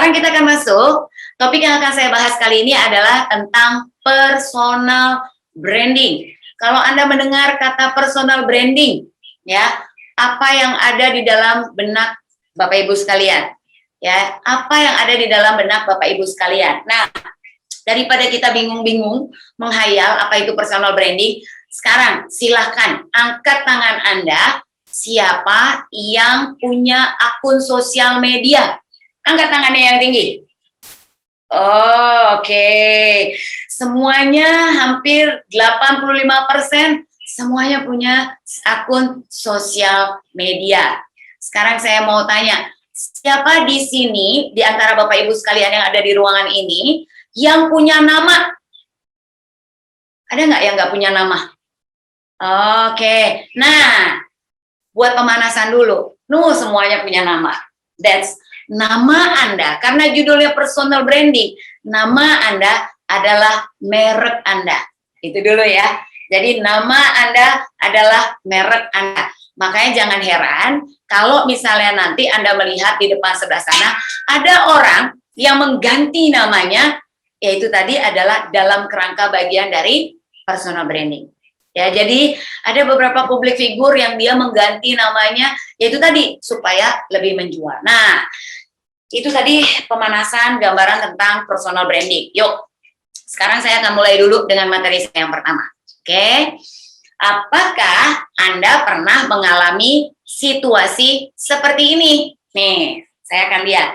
sekarang kita akan masuk, topik yang akan saya bahas kali ini adalah tentang personal branding. Kalau Anda mendengar kata personal branding, ya, apa yang ada di dalam benak Bapak Ibu sekalian? Ya, apa yang ada di dalam benak Bapak Ibu sekalian? Nah, daripada kita bingung-bingung menghayal apa itu personal branding, sekarang silahkan angkat tangan Anda, siapa yang punya akun sosial media? Angkat tangannya yang tinggi. Oh, oke. Semuanya hampir 85% semuanya punya akun sosial media. Sekarang saya mau tanya, siapa di sini di antara Bapak Ibu sekalian yang ada di ruangan ini yang punya nama? Ada nggak yang nggak punya nama? Oke. Nah, buat pemanasan dulu. Semuanya punya nama. That's nama Anda, karena judulnya personal branding, nama Anda adalah merek Anda. Itu dulu ya. Jadi nama Anda adalah merek Anda. Makanya jangan heran kalau misalnya nanti Anda melihat di depan sebelah sana ada orang yang mengganti namanya, yaitu tadi adalah dalam kerangka bagian dari personal branding. Ya, jadi ada beberapa publik figur yang dia mengganti namanya, yaitu tadi supaya lebih menjual. Nah, itu tadi pemanasan gambaran tentang personal branding. Yuk, sekarang saya akan mulai dulu dengan materi saya yang pertama. Oke, apakah Anda pernah mengalami situasi seperti ini? Nih, saya akan lihat.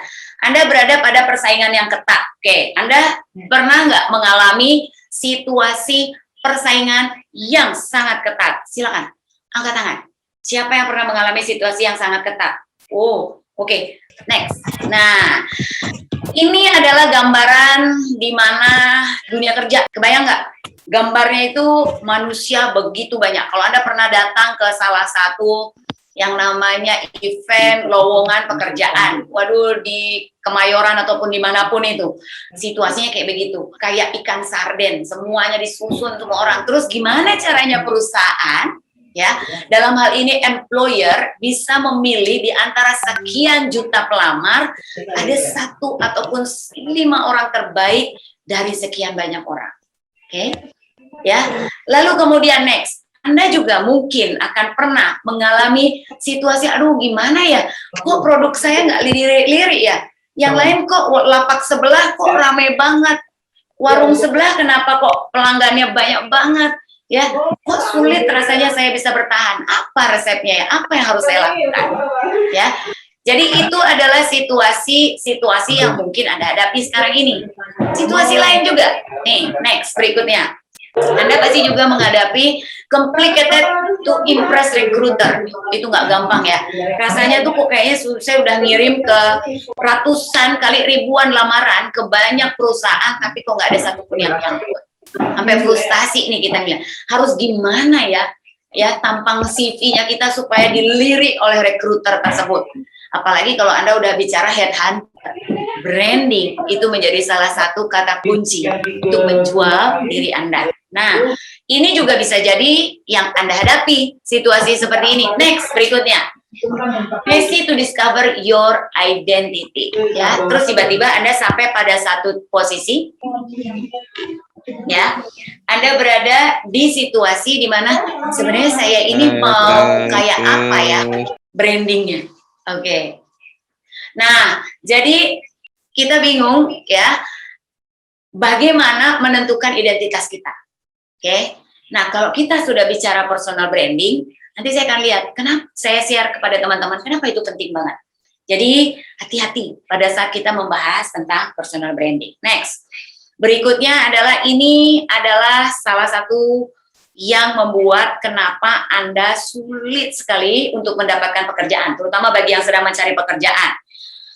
Anda berada pada persaingan yang ketat. Oke, Anda pernah nggak mengalami situasi persaingan yang sangat ketat? Silakan, angkat tangan. Siapa yang pernah mengalami situasi yang sangat ketat? Oh, oke. Next. Nah, ini adalah gambaran di mana dunia kerja. Kebayang nggak? Gambarnya itu manusia begitu banyak. Kalau Anda pernah datang ke salah satu yang namanya event lowongan pekerjaan, waduh, di Kemayoran ataupun dimanapun itu, situasinya kayak begitu, kayak ikan sarden, semuanya disusun semua orang. Terus gimana caranya perusahaan, ya, dalam hal ini employer bisa memilih di antara sekian juta pelamar, ada 1 ataupun 5 orang terbaik dari sekian banyak orang. Oke, ya. Lalu kemudian next, Anda juga mungkin akan pernah mengalami situasi, aduh gimana ya, kok produk saya nggak lirik-lirik ya, yang lain kok lapak sebelah kok rame banget, warung sebelah kenapa kok pelanggannya banyak banget, ya, kok sulit rasanya saya bisa bertahan, apa resepnya ya, apa yang harus saya lakukan, ya. Jadi itu adalah situasi yang mungkin Anda hadapi sekarang ini. Situasi lain juga, nih, next, berikutnya. Anda pasti juga menghadapi complicated to impress recruiter. Itu nggak gampang ya. Rasanya tuh kok kayaknya saya udah ngirim ke ratusan kali ribuan lamaran ke banyak perusahaan, tapi kok nggak ada satupun yang nyangkut. Sampai frustasi nih kita bilang, harus gimana ya tampang CV-nya kita supaya dilirik oleh recruiter tersebut. Apalagi kalau Anda udah bicara headhunt, branding itu menjadi salah satu kata kunci untuk menjual diri Anda. Nah, ini juga bisa jadi yang Anda hadapi, situasi seperti ini. Next, berikutnya. Easy to discover your identity. Ya, terus tiba-tiba Anda sampai pada satu posisi, ya, Anda berada di situasi di mana sebenarnya saya ini mau kayak apa ya brandingnya. Oke. Nah, jadi kita bingung ya, bagaimana menentukan identitas kita. Oke. Nah, kalau kita sudah bicara personal branding, nanti saya akan lihat kenapa saya share kepada teman-teman kenapa itu penting banget. Jadi, hati-hati pada saat kita membahas tentang personal branding. Next. Berikutnya adalah ini adalah salah satu yang membuat kenapa Anda sulit sekali untuk mendapatkan pekerjaan, terutama bagi yang sedang mencari pekerjaan.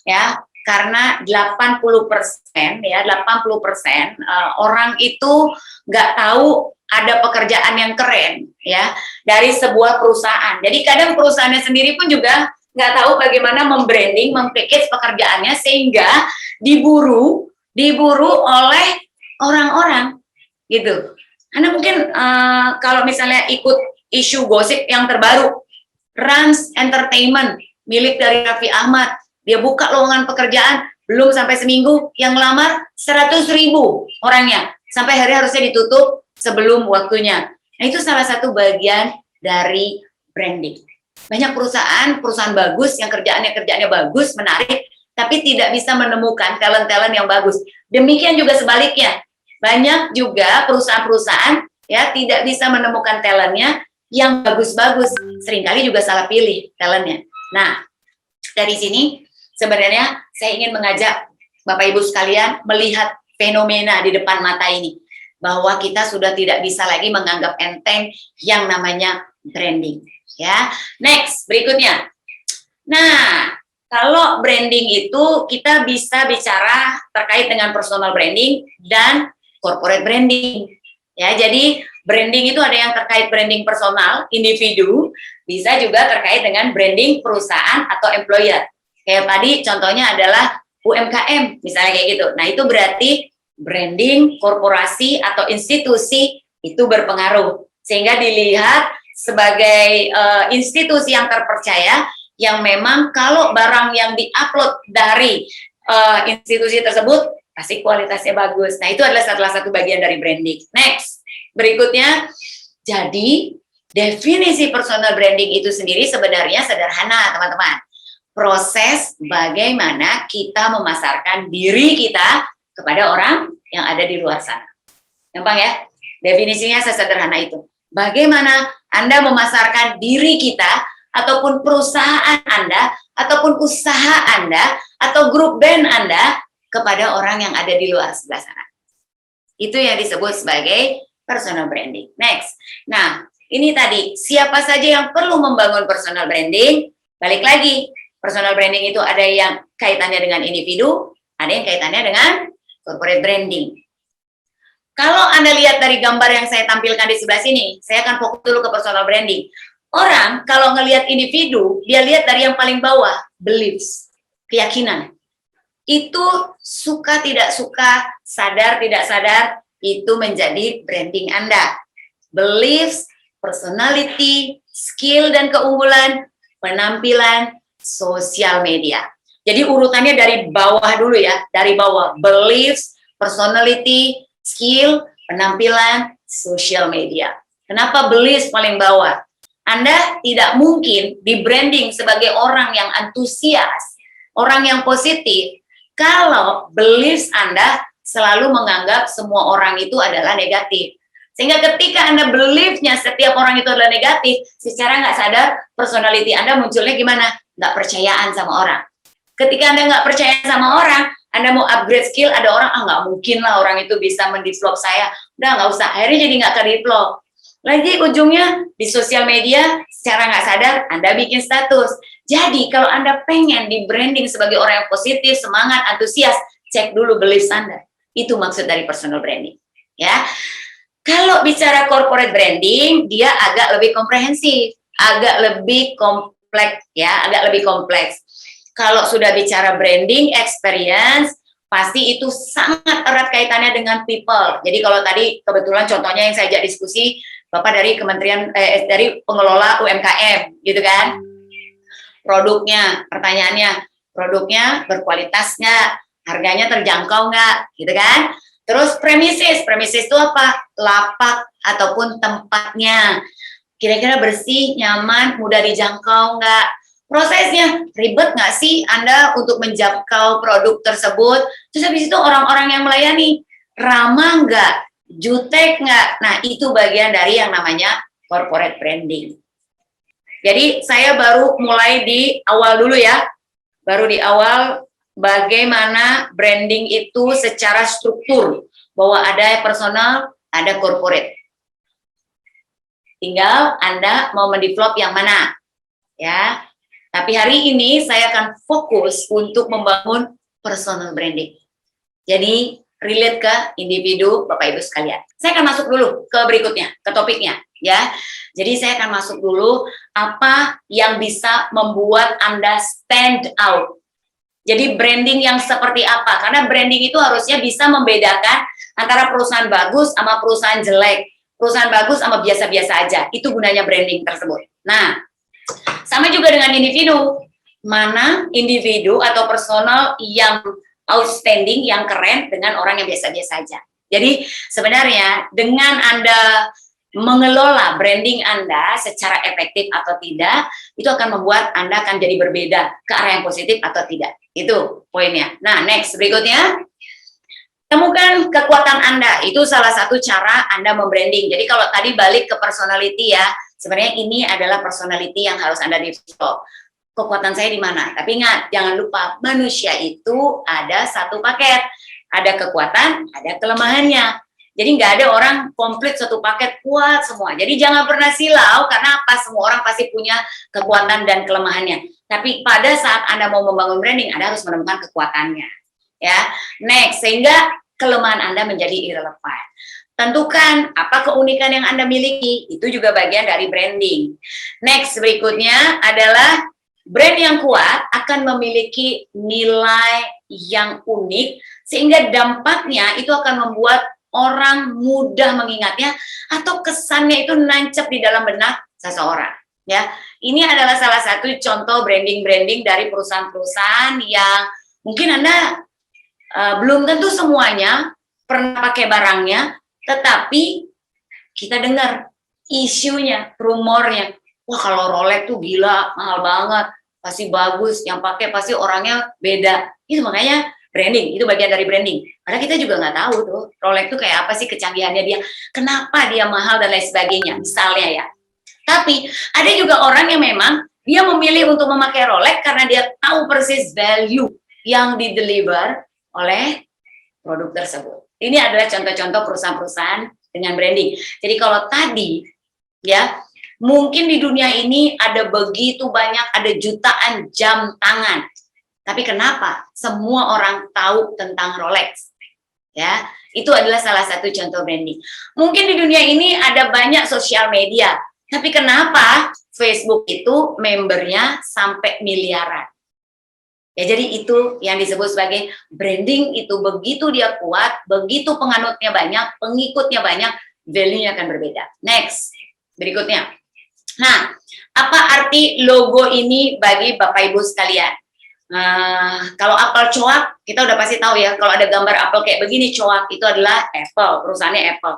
Ya, karena 80% orang itu nggak tahu ada pekerjaan yang keren ya dari sebuah perusahaan. Jadi kadang perusahaannya sendiri pun juga nggak tahu bagaimana membranding, mem-package pekerjaannya sehingga diburu oleh orang-orang gitu. Anda mungkin kalau misalnya ikut isu gosip yang terbaru, Rans Entertainment milik dari Raffi Ahmad, dia buka lowongan pekerjaan belum sampai seminggu, yang ngelamar 100.000 orangnya, sampai hari harusnya ditutup sebelum waktunya. Nah, itu salah satu bagian dari branding. Banyak perusahaan bagus yang kerjaannya bagus, menarik, tapi tidak bisa menemukan talent-talent yang bagus. Demikian juga sebaliknya, banyak juga perusahaan-perusahaan ya tidak bisa menemukan talentnya yang bagus-bagus, seringkali juga salah pilih talentnya. Nah, dari sini sebenarnya saya ingin mengajak Bapak Ibu sekalian melihat fenomena di depan mata ini, bahwa kita sudah tidak bisa lagi menganggap enteng yang namanya branding. Ya, next berikutnya. Nah, kalau branding itu kita bisa bicara terkait dengan personal branding dan corporate branding. Ya, jadi branding itu ada yang terkait branding personal, individu, bisa juga terkait dengan branding perusahaan atau employer. Kayak tadi contohnya adalah UMKM, misalnya kayak gitu. Nah, itu berarti branding korporasi atau institusi itu berpengaruh. Sehingga dilihat sebagai institusi yang terpercaya, yang memang kalau barang yang diupload dari institusi tersebut pasti kualitasnya bagus. Nah, itu adalah salah satu bagian dari branding. Next, berikutnya, jadi definisi personal branding itu sendiri sebenarnya sederhana, teman-teman. Proses bagaimana kita memasarkan diri kita kepada orang yang ada di luar sana. Gampang ya? Definisinya sesederhana itu. Bagaimana Anda memasarkan diri kita ataupun perusahaan Anda, ataupun usaha Anda, atau grup band Anda kepada orang yang ada di luar sebelah sana. Itu yang disebut sebagai personal branding. Next. Nah, ini tadi, siapa saja yang perlu membangun personal branding? Balik lagi, personal branding itu ada yang kaitannya dengan individu, ada yang kaitannya dengan corporate branding. Kalau Anda lihat dari gambar yang saya tampilkan di sebelah sini, saya akan fokus dulu ke personal branding. Orang kalau ngelihat individu, dia lihat dari yang paling bawah, beliefs, keyakinan. Itu suka tidak suka, sadar tidak sadar, itu menjadi branding Anda. Beliefs, personality, skill dan keunggulan, penampilan, sosial media. Jadi urutannya dari bawah dulu ya, dari bawah. Beliefs, personality, skill, penampilan, sosial media. Kenapa beliefs paling bawah? Anda tidak mungkin di branding sebagai orang yang antusias, orang yang positif, kalau beliefs Anda selalu menganggap semua orang itu adalah negatif. Sehingga ketika Anda beliefnya setiap orang itu adalah negatif, secara nggak sadar personality Anda munculnya gimana? Nggak percayaan sama orang. Ketika Anda nggak percaya sama orang, Anda mau upgrade skill, ada orang, nggak mungkin lah orang itu bisa mendevelop saya. Udah nggak usah, akhirnya jadi nggak ke-develop. Lagi ujungnya di sosial media, secara nggak sadar Anda bikin status. Jadi kalau Anda pengen di branding sebagai orang yang positif, semangat, antusias, cek dulu beliefs Anda. Itu maksud dari personal branding. Ya, kalau bicara corporate branding, dia agak lebih komprehensif, agak lebih kompleks, ya, agak lebih kompleks. Kalau sudah bicara branding experience, pasti itu sangat erat kaitannya dengan people. Jadi kalau tadi kebetulan contohnya yang saya ajak diskusi, Bapak dari Kementerian dari pengelola UMKM, gitu kan? Produknya, pertanyaannya, produknya berkualitas nggak? Harganya terjangkau nggak? Gitu kan? Terus premises itu apa? Lapak ataupun tempatnya. Kira-kira bersih, nyaman, mudah dijangkau nggak? Prosesnya ribet nggak sih Anda untuk menjangkau produk tersebut? Terus habis itu orang-orang yang melayani ramah nggak? Jutek nggak? Nah, itu bagian dari yang namanya corporate branding. Jadi saya baru mulai di awal dulu ya. Baru di awal bagaimana branding itu secara struktur. Bahwa ada personal, ada corporate. Tinggal Anda mau mendevelop yang mana. Ya. Tapi hari ini saya akan fokus untuk membangun personal branding. Jadi relate ke individu Bapak Ibu sekalian. Saya akan masuk dulu ke berikutnya, ke topiknya ya. Jadi saya akan masuk dulu apa yang bisa membuat Anda stand out. Jadi branding yang seperti apa? Karena branding itu harusnya bisa membedakan antara perusahaan bagus sama perusahaan jelek. Perusahaan bagus sama biasa-biasa aja. Itu gunanya branding tersebut. Nah, sama juga dengan individu. Mana individu atau personal yang outstanding, yang keren dengan orang yang biasa-biasa aja. Jadi sebenarnya dengan Anda mengelola branding Anda secara efektif atau tidak, itu akan membuat Anda akan jadi berbeda ke arah yang positif atau tidak. Itu poinnya. Nah, next berikutnya. Temukan kekuatan Anda, itu salah satu cara Anda membranding. Jadi kalau tadi balik ke personality ya, sebenarnya ini adalah personality yang harus Anda develop. Kekuatan saya di mana? Tapi ingat, jangan lupa manusia itu ada satu paket. Ada kekuatan, ada kelemahannya. Jadi nggak ada orang komplit satu paket kuat semua. Jadi jangan pernah silau, karena apa? Semua orang pasti punya kekuatan dan kelemahannya. Tapi pada saat Anda mau membangun branding, Anda harus menemukan kekuatannya. Ya, next, sehingga kelemahan Anda menjadi irrelevant. Tentukan apa keunikan yang Anda miliki, itu juga bagian dari branding. Next, berikutnya adalah brand yang kuat akan memiliki nilai yang unik, sehingga dampaknya itu akan membuat orang mudah mengingatnya atau kesannya itu nancep di dalam benak seseorang. Ya, ini adalah salah satu contoh branding dari perusahaan-perusahaan yang mungkin Anda belum tentu semuanya pernah pakai barangnya, tetapi kita dengar isunya, rumornya, wah kalau Rolex tuh gila, mahal banget, pasti bagus, yang pakai pasti orangnya beda. Itu makanya branding, itu bagian dari branding. Karena kita juga nggak tahu tuh Rolex tuh kayak apa sih kecanggihannya dia, kenapa dia mahal dan lain sebagainya, misalnya ya. Tapi ada juga orang yang memang dia memilih untuk memakai Rolex karena dia tahu persis value yang di-deliver oleh produk tersebut. Ini adalah contoh-contoh perusahaan-perusahaan dengan branding. Jadi kalau tadi ya, mungkin di dunia ini ada begitu banyak, ada jutaan jam tangan. Tapi kenapa semua orang tahu tentang Rolex? Ya, itu adalah salah satu contoh branding. Mungkin di dunia ini ada banyak sosial media, tapi kenapa Facebook itu membernya sampai miliaran? Ya, jadi itu yang disebut sebagai branding. Itu begitu dia kuat, begitu penganutnya banyak, pengikutnya banyak, value-nya akan berbeda. Next, berikutnya. Nah, apa arti logo ini bagi Bapak Ibu sekalian? Kalau apel coak, kita udah pasti tahu ya, kalau ada gambar apel kayak begini coak, itu adalah Apple, perusahaannya Apple.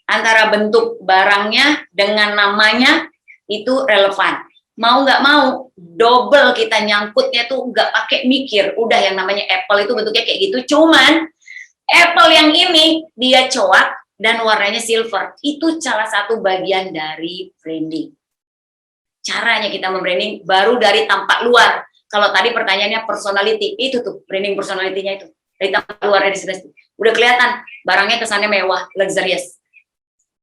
Antara bentuk barangnya dengan namanya itu relevan. Mau nggak mau, double kita nyangkutnya tuh nggak pakai mikir, udah yang namanya Apple itu bentuknya kayak gitu. Cuman Apple yang ini dia coak dan warnanya silver, itu salah satu bagian dari branding. Caranya kita membranding baru dari tampak luar. Kalau tadi pertanyaannya personality, itu tuh branding personality-nya itu dari tampak luar, dari sini udah kelihatan barangnya kesannya mewah, luxurious.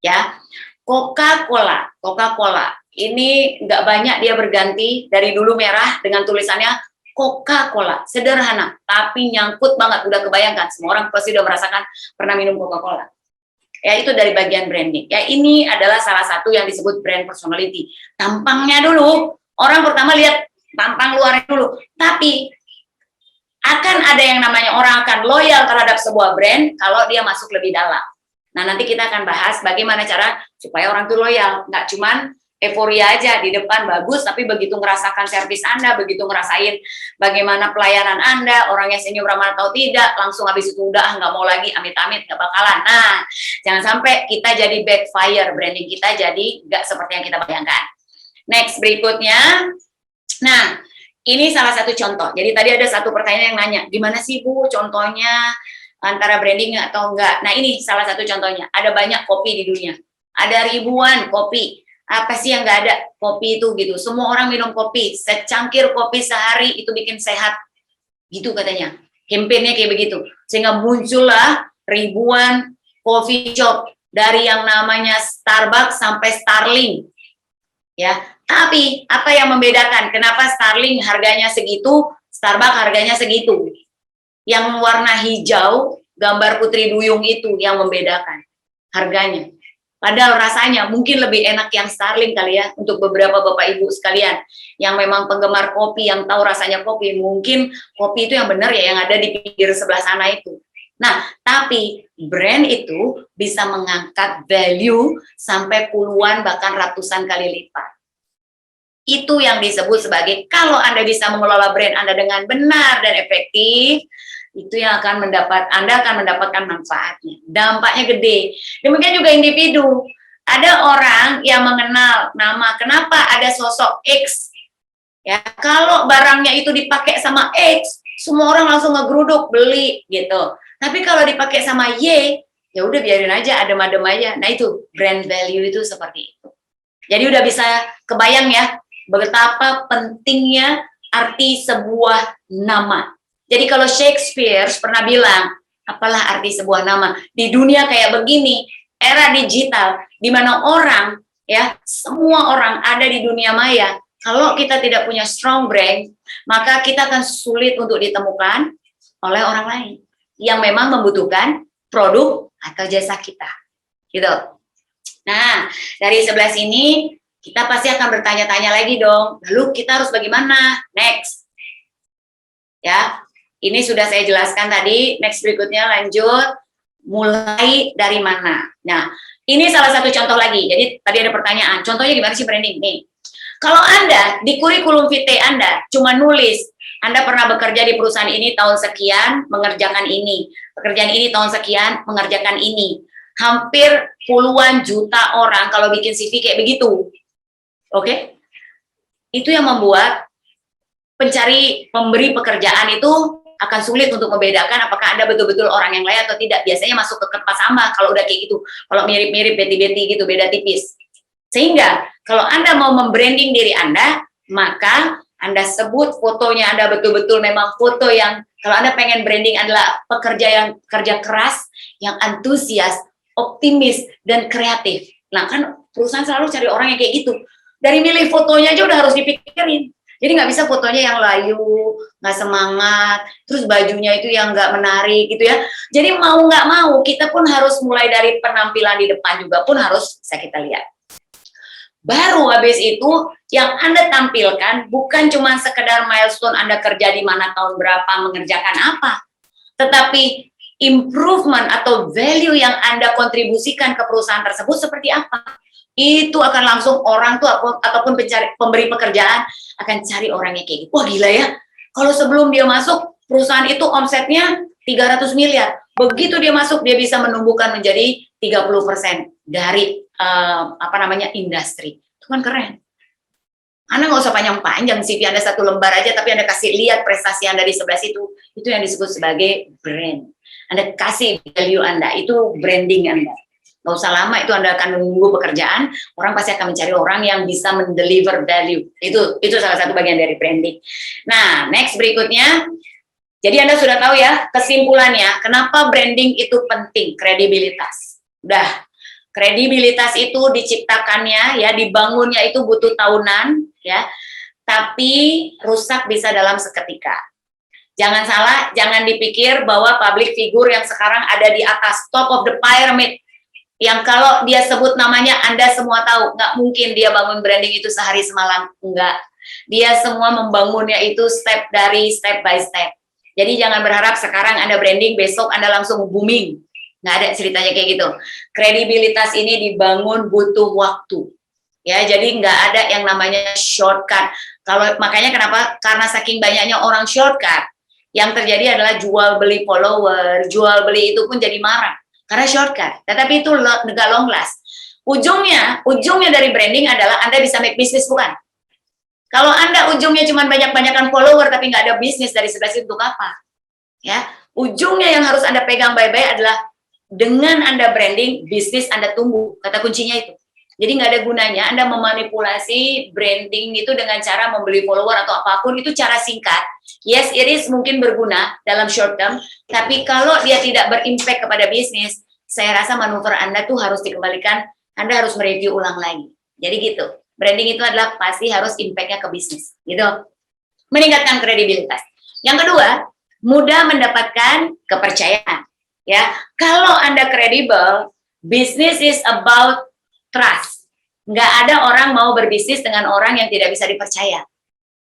Ya, Coca-Cola ini nggak banyak dia berganti, dari dulu merah dengan tulisannya Coca-Cola, sederhana tapi nyangkut banget. Udah kebayangkan, semua orang pasti udah merasakan pernah minum Coca-Cola. Ya, itu dari bagian branding. Ya, ini adalah salah satu yang disebut brand personality. Tampangnya dulu, orang pertama lihat tampang luarnya dulu, tapi akan ada yang namanya orang akan loyal terhadap sebuah brand kalau dia masuk lebih dalam. Nah, nanti kita akan bahas bagaimana cara supaya orang itu loyal. Nggak cuman euforia aja di depan bagus, tapi begitu ngerasakan servis Anda, begitu ngerasain bagaimana pelayanan Anda, orangnya senyum ramah atau tidak, langsung habis itu udah nggak mau lagi, amit-amit, nggak bakalan. Nah, jangan sampai kita jadi backfire, branding kita jadi nggak seperti yang kita bayangkan. Next, berikutnya. Nah, ini salah satu contoh. Jadi tadi ada satu pertanyaan yang nanya, gimana sih Bu contohnya antara branding atau enggak? Nah, ini salah satu contohnya. Ada banyak kopi di dunia. Ada ribuan kopi. Apa sih yang nggak ada kopi itu gitu? Semua orang minum kopi. Secangkir kopi sehari itu bikin sehat. Gitu katanya. Kampanye kayak begitu. Sehingga muncullah ribuan coffee shop. Dari yang namanya Starbucks sampai Starling. Ya, tapi apa yang membedakan? Kenapa Starling harganya segitu, Starbucks harganya segitu? Yang warna hijau, gambar Putri Duyung itu yang membedakan harganya. Padahal rasanya mungkin lebih enak yang Starling kali ya, untuk beberapa Bapak Ibu sekalian yang memang penggemar kopi, yang tahu rasanya kopi, mungkin kopi itu yang benar ya, yang ada di pinggir sebelah sana itu. Nah, tapi brand itu bisa mengangkat value sampai puluhan bahkan ratusan kali lipat. Itu yang disebut sebagai kalau Anda bisa mengelola brand Anda dengan benar dan efektif, itu yang Anda akan mendapatkan manfaatnya. Dampaknya gede. Demikian juga individu. Ada orang yang mengenal nama, kenapa ada sosok X. Ya, kalau barangnya itu dipakai sama X, semua orang langsung ngegeruduk beli gitu. Tapi kalau dipakai sama Y, ya udah biarin aja, adem-adem aja. Nah itu brand value itu seperti itu. Jadi udah bisa kebayang ya betapa pentingnya arti sebuah nama. Jadi kalau Shakespeare pernah bilang, apalah arti sebuah nama? Di dunia kayak begini, era digital, di mana orang ya semua orang ada di dunia maya. Kalau kita tidak punya strong brand, maka kita akan sulit untuk ditemukan oleh orang lain yang memang membutuhkan produk atau jasa kita. Gitu. Nah, dari sebelah sini kita pasti akan bertanya-tanya lagi dong. Lalu kita harus bagaimana? Next. Ya, ini sudah saya jelaskan tadi. Next berikutnya lanjut. Mulai dari mana? Nah, ini salah satu contoh lagi. Jadi tadi ada pertanyaan. Contohnya gimana sih branding? Nih. Kalau Anda di kurikulum vitae Anda cuma nulis, Anda pernah bekerja di perusahaan ini tahun sekian, mengerjakan ini. Pekerjaan ini tahun sekian, mengerjakan ini. Hampir puluhan juta orang kalau bikin CV kayak begitu. Oke? Itu yang membuat pemberi pekerjaan itu akan sulit untuk membedakan apakah Anda betul-betul orang yang layak atau tidak. Biasanya masuk ke kertas sampah kalau udah kayak gitu. Kalau mirip-mirip, beti-beti gitu, beda tipis. Sehingga kalau Anda mau membranding diri Anda, maka Anda sebut fotonya Anda betul-betul memang foto yang kalau Anda pengen branding adalah pekerja yang kerja keras, yang antusias, optimis, dan kreatif. Nah kan perusahaan selalu cari orang yang kayak gitu. Dari milih fotonya aja udah harus dipikirin. Jadi nggak bisa fotonya yang layu, nggak semangat, terus bajunya itu yang nggak menarik gitu ya. Jadi mau nggak mau kita pun harus mulai dari penampilan di depan juga pun harus bisa kita lihat. Baru habis itu yang Anda tampilkan bukan cuma sekedar milestone Anda kerja di mana tahun berapa mengerjakan apa, tetapi improvement atau value yang Anda kontribusikan ke perusahaan tersebut seperti apa. Itu akan langsung orang tuh ataupun pemberi pekerjaan akan cari orangnya kayak gitu. Wah gila ya, kalau sebelum dia masuk perusahaan itu omsetnya 300 miliar. Begitu dia masuk dia bisa menumbuhkan menjadi 30% dari industri. Itu kan keren. Anda nggak usah panjang-panjang CV Anda satu lembar aja, tapi Anda kasih lihat prestasi Anda di sebelah situ. Itu yang disebut sebagai brand. Anda kasih value Anda, itu branding Anda. Nggak usah lama, itu Anda akan menunggu pekerjaan, orang pasti akan mencari orang yang bisa mendeliver value. Itu salah satu bagian dari branding. Nah, next berikutnya, jadi Anda sudah tahu ya, kesimpulannya, kenapa branding itu penting, kredibilitas. Udah, kredibilitas itu diciptakannya, ya, dibangunnya itu butuh tahunan, ya, tapi rusak bisa dalam seketika. Jangan salah, jangan dipikir bahwa public figure yang sekarang ada di atas, top of the pyramid, yang kalau dia sebut namanya Anda semua tahu, nggak mungkin dia bangun branding itu sehari semalam, enggak. Dia semua membangunnya itu step by step. Jadi jangan berharap sekarang Anda branding, besok Anda langsung booming. Nggak ada ceritanya kayak gitu. Kredibilitas ini dibangun butuh waktu. Ya, jadi nggak ada yang namanya shortcut. Makanya kenapa? Karena saking banyaknya orang shortcut, yang terjadi adalah jual beli follower, jual beli itu pun jadi marah. Karena shortcut, tetapi itu nggak long last. Ujungnya dari branding adalah Anda bisa make bisnis, bukan? Kalau Anda ujungnya cuma banyak-banyakan follower tapi nggak ada bisnis, dari sebelah situ untuk apa? Ya, ujungnya yang harus Anda pegang baik-baik adalah dengan Anda branding, bisnis Anda tumbuh. Kata kuncinya itu. Jadi nggak ada gunanya Anda memanipulasi branding itu dengan cara membeli follower atau apapun, itu cara singkat. Yes, it is mungkin berguna dalam short term, tapi kalau dia tidak berimpact kepada bisnis, saya rasa manuver Anda tuh harus dikembalikan, Anda harus mereview ulang lagi. Jadi gitu, branding itu adalah pasti harus impact-nya ke bisnis, gitu. Meningkatkan kredibilitas. Yang kedua, mudah mendapatkan kepercayaan. Ya, kalau Anda kredibel, business is about trust. Nggak ada orang mau berbisnis dengan orang yang tidak bisa dipercaya.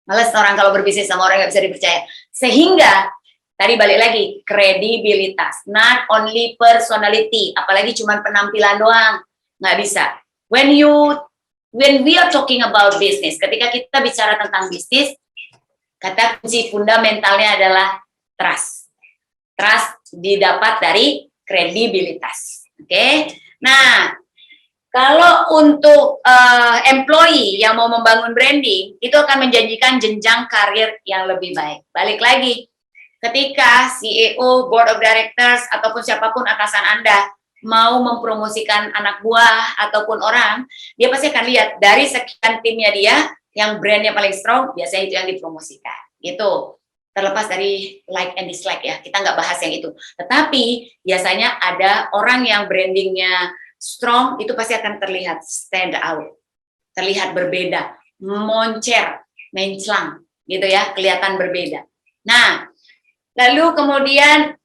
Males orang kalau berbisnis sama orang yang bisa dipercaya. Sehingga, tadi balik lagi, kredibilitas. Not only personality, apalagi cuma penampilan doang. Nggak bisa. When you when we are talking about business, ketika kita bicara tentang bisnis, kata kunci fundamentalnya adalah trust. Trust didapat dari kredibilitas. Oke? Nah, kalau untuk employee yang mau membangun branding, itu akan menjanjikan jenjang karir yang lebih baik. Balik lagi, ketika CEO, Board of Directors, ataupun siapapun atasan Anda mau mempromosikan anak buah ataupun orang, dia pasti akan lihat dari sekian timnya dia, yang brandnya paling strong, biasanya itu yang dipromosikan. Gitu. Terlepas dari like and dislike ya, kita nggak bahas yang itu. Tetapi biasanya ada orang yang brandingnya strong, itu pasti akan terlihat stand out, terlihat berbeda, moncer, menclang, gitu ya, kelihatan berbeda. Nah, lalu kemudian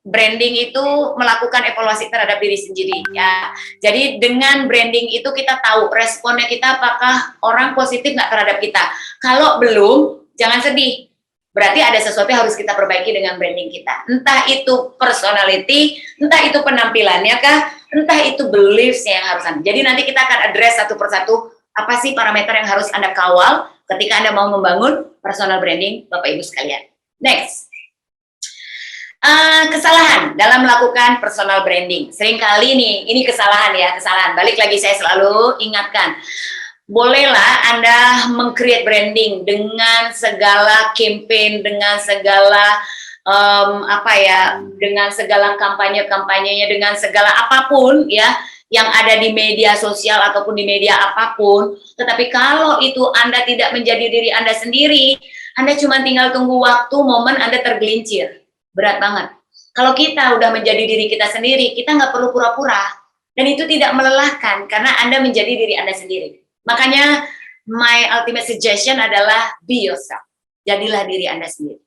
branding itu melakukan evaluasi terhadap diri sendiri ya. Jadi dengan branding itu kita tahu responnya kita apakah orang positif nggak terhadap kita. Kalau belum, jangan sedih. Berarti ada sesuatu yang harus kita perbaiki dengan branding kita. Entah itu personality, entah itu penampilannya kah, entah itu beliefs-nya yang harus Anda. Jadi nanti kita akan address satu persatu apa sih parameter yang harus Anda kawal ketika Anda mau membangun personal branding, Bapak Ibu sekalian. Next. Kesalahan dalam melakukan personal branding. Seringkali nih, ini kesalahan ya, kesalahan. Balik lagi saya selalu ingatkan, bolehlah Anda meng-create branding dengan segala campaign, dengan segala dengan segala kampanye-kampanyenya, dengan segala apapun ya yang ada di media sosial ataupun di media apapun. Tetapi kalau itu Anda tidak menjadi diri Anda sendiri, Anda cuma tinggal tunggu waktu, momen Anda tergelincir. Berat banget. Kalau kita udah menjadi diri kita sendiri, kita nggak perlu pura-pura. Dan itu tidak melelahkan, karena Anda menjadi diri Anda sendiri. Makanya, my ultimate suggestion adalah be yourself. Jadilah diri Anda sendiri.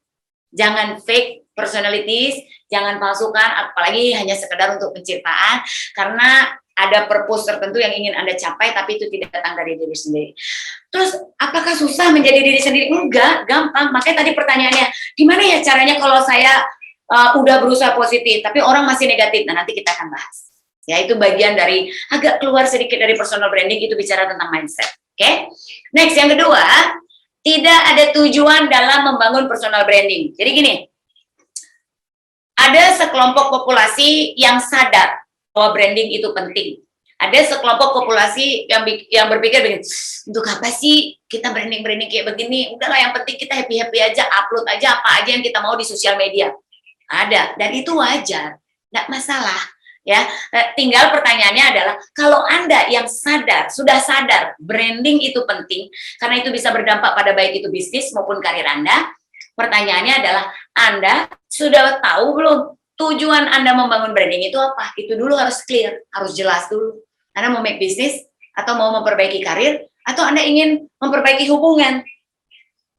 Jangan fake personalities, jangan palsukan, apalagi hanya sekedar untuk penciptaan, karena ada purpose tertentu yang ingin Anda capai, tapi itu tidak datang dari diri sendiri. Terus, apakah susah menjadi diri sendiri? Enggak, gampang. Makanya tadi pertanyaannya, gimana ya caranya kalau saya udah berusaha positif, tapi orang masih negatif? Nah, nanti kita akan bahas. Ya, itu bagian dari, agak keluar sedikit dari personal branding, itu bicara tentang mindset. Oke? Next, yang kedua, tidak ada tujuan dalam membangun personal branding. Jadi gini, ada sekelompok populasi yang sadar bahwa branding itu penting. Ada sekelompok populasi yang berpikir begini, untuk apa sih kita branding kayak begini? Udahlah, yang penting kita happy aja, upload aja apa aja yang kita mau di sosial media. Ada, dan itu wajar, nggak masalah. Ya, tinggal pertanyaannya adalah kalau Anda yang sudah sadar branding itu penting karena itu bisa berdampak pada baik itu bisnis maupun karir Anda. Pertanyaannya adalah Anda sudah tahu belum tujuan Anda membangun branding itu apa? Itu dulu harus clear, harus jelas dulu. Anda mau make bisnis, atau mau memperbaiki karir, atau Anda ingin memperbaiki hubungan.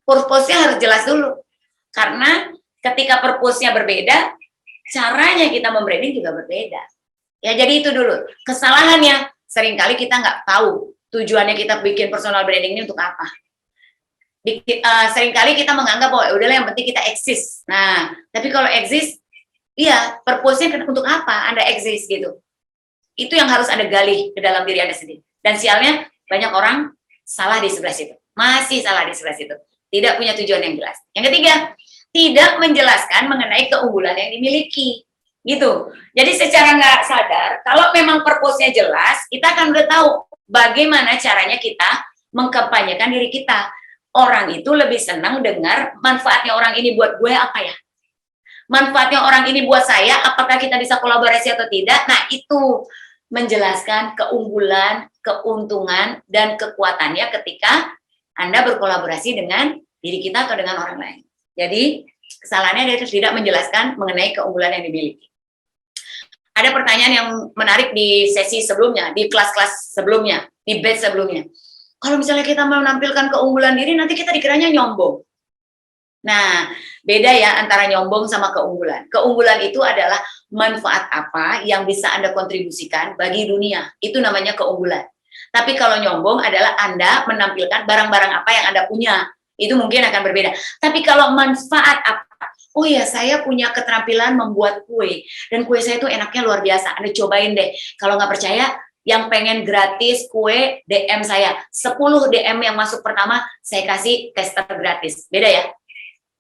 Purpose-nya harus jelas dulu. Karena ketika purpose-nya berbeda, caranya kita membranding juga berbeda. Ya, jadi itu dulu. Kesalahannya, seringkali kita nggak tahu tujuannya kita bikin personal branding ini untuk apa. Seringkali kita menganggap bahwa udahlah yang penting kita eksis. Nah, tapi kalau eksis, iya, purpose-nya untuk apa Anda eksis gitu. Itu yang harus Anda gali ke dalam diri Anda sendiri. Dan sialnya, banyak orang salah di sebelah situ. Masih salah di sebelah situ. Tidak punya tujuan yang jelas. Yang ketiga, tidak menjelaskan mengenai keunggulan yang dimiliki. Gitu. Jadi secara nggak sadar, kalau memang purpose-nya jelas, kita akan udah tahu bagaimana caranya kita mengkampanyekan diri kita. Orang itu lebih senang dengar manfaatnya orang ini buat gue apa ya? Manfaatnya orang ini buat saya, apakah kita bisa kolaborasi atau tidak? Nah, itu menjelaskan keunggulan, keuntungan, dan kekuatannya ketika Anda berkolaborasi dengan diri kita atau dengan orang lain. Jadi, kesalahannya dia tidak menjelaskan mengenai keunggulan yang dimiliki. Ada pertanyaan yang menarik di sesi sebelumnya, di kelas-kelas sebelumnya, di batch sebelumnya. Kalau misalnya kita menampilkan keunggulan diri, nanti kita dikiranya nyombong. Nah, beda ya antara nyombong sama keunggulan. Keunggulan itu adalah manfaat apa yang bisa Anda kontribusikan bagi dunia. Itu namanya keunggulan. Tapi kalau nyombong adalah Anda menampilkan barang-barang apa yang Anda punya. Itu mungkin akan berbeda. Tapi kalau manfaat apa? Oh ya, saya punya keterampilan membuat kue. Dan kue saya itu enaknya luar biasa. Anda cobain deh. Kalau nggak percaya, yang pengen gratis kue, DM saya. 10 DM yang masuk pertama, saya kasih tester gratis. Beda ya?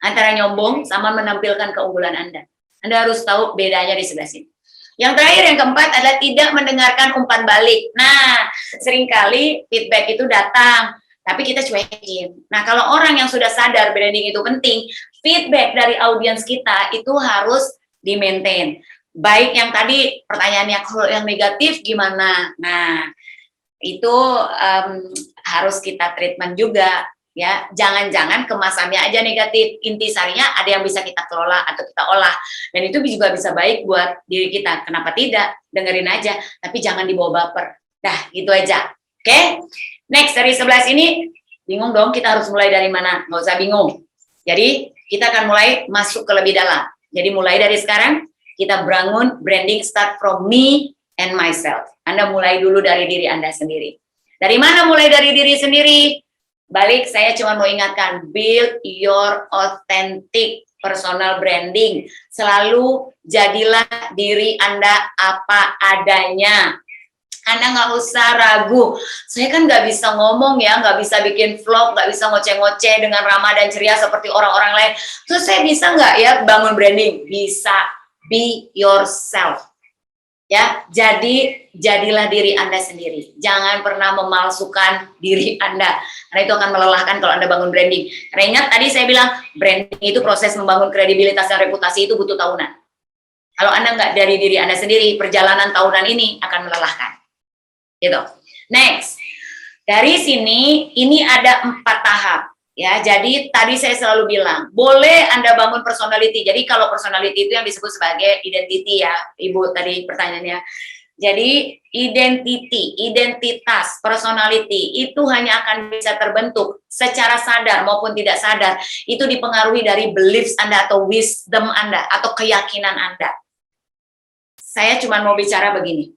Antara nyombong sama menampilkan keunggulan Anda. Anda harus tahu bedanya di sebelah sini. Yang terakhir, yang keempat adalah tidak mendengarkan umpan balik. Nah, seringkali feedback itu datang, tapi kita cuekin. Nah, kalau orang yang sudah sadar branding itu penting, feedback dari audiens kita itu harus di-maintain. Baik yang tadi pertanyaannya, kalau yang negatif gimana? Nah, itu harus kita treatment juga. Ya, jangan-jangan kemasannya aja negatif, intisarinya ada yang bisa kita kelola atau kita olah, dan itu juga bisa baik buat diri kita. Kenapa tidak? Dengerin aja, tapi jangan dibawa baper. Dah, gitu aja. Oke? Next, dari sebelah sini, bingung dong kita harus mulai dari mana? Nggak usah bingung. Jadi, kita akan mulai masuk ke lebih dalam. Jadi, mulai dari sekarang, kita bangun branding start from me and myself. Anda mulai dulu dari diri Anda sendiri. Dari mana mulai dari diri sendiri? Balik, saya cuma mau ingatkan, build your authentic personal branding. Selalu jadilah diri Anda apa adanya. Anda nggak usah ragu. Saya kan nggak bisa ngomong ya, nggak bisa bikin vlog, nggak bisa ngoceh-ngoceh dengan ramah dan ceria seperti orang-orang lain. Terus saya bisa nggak ya bangun branding? Bisa. Be yourself. Ya, jadilah diri Anda sendiri. Jangan pernah memalsukan diri Anda, karena itu akan melelahkan kalau Anda bangun branding. Karena ingat tadi saya bilang, branding itu proses membangun kredibilitas dan reputasi itu butuh tahunan. Kalau Anda nggak dari diri Anda sendiri, perjalanan tahunan ini akan melelahkan. Gitu. Next, dari sini ini ada 4 tahap. Ya, jadi tadi saya selalu bilang, boleh Anda bangun personality. Jadi kalau personality itu yang disebut sebagai identity ya, Ibu tadi pertanyaannya. Jadi identitas, personality itu hanya akan bisa terbentuk secara sadar maupun tidak sadar. Itu dipengaruhi dari beliefs Anda atau wisdom Anda atau keyakinan Anda. Saya cuma mau bicara begini.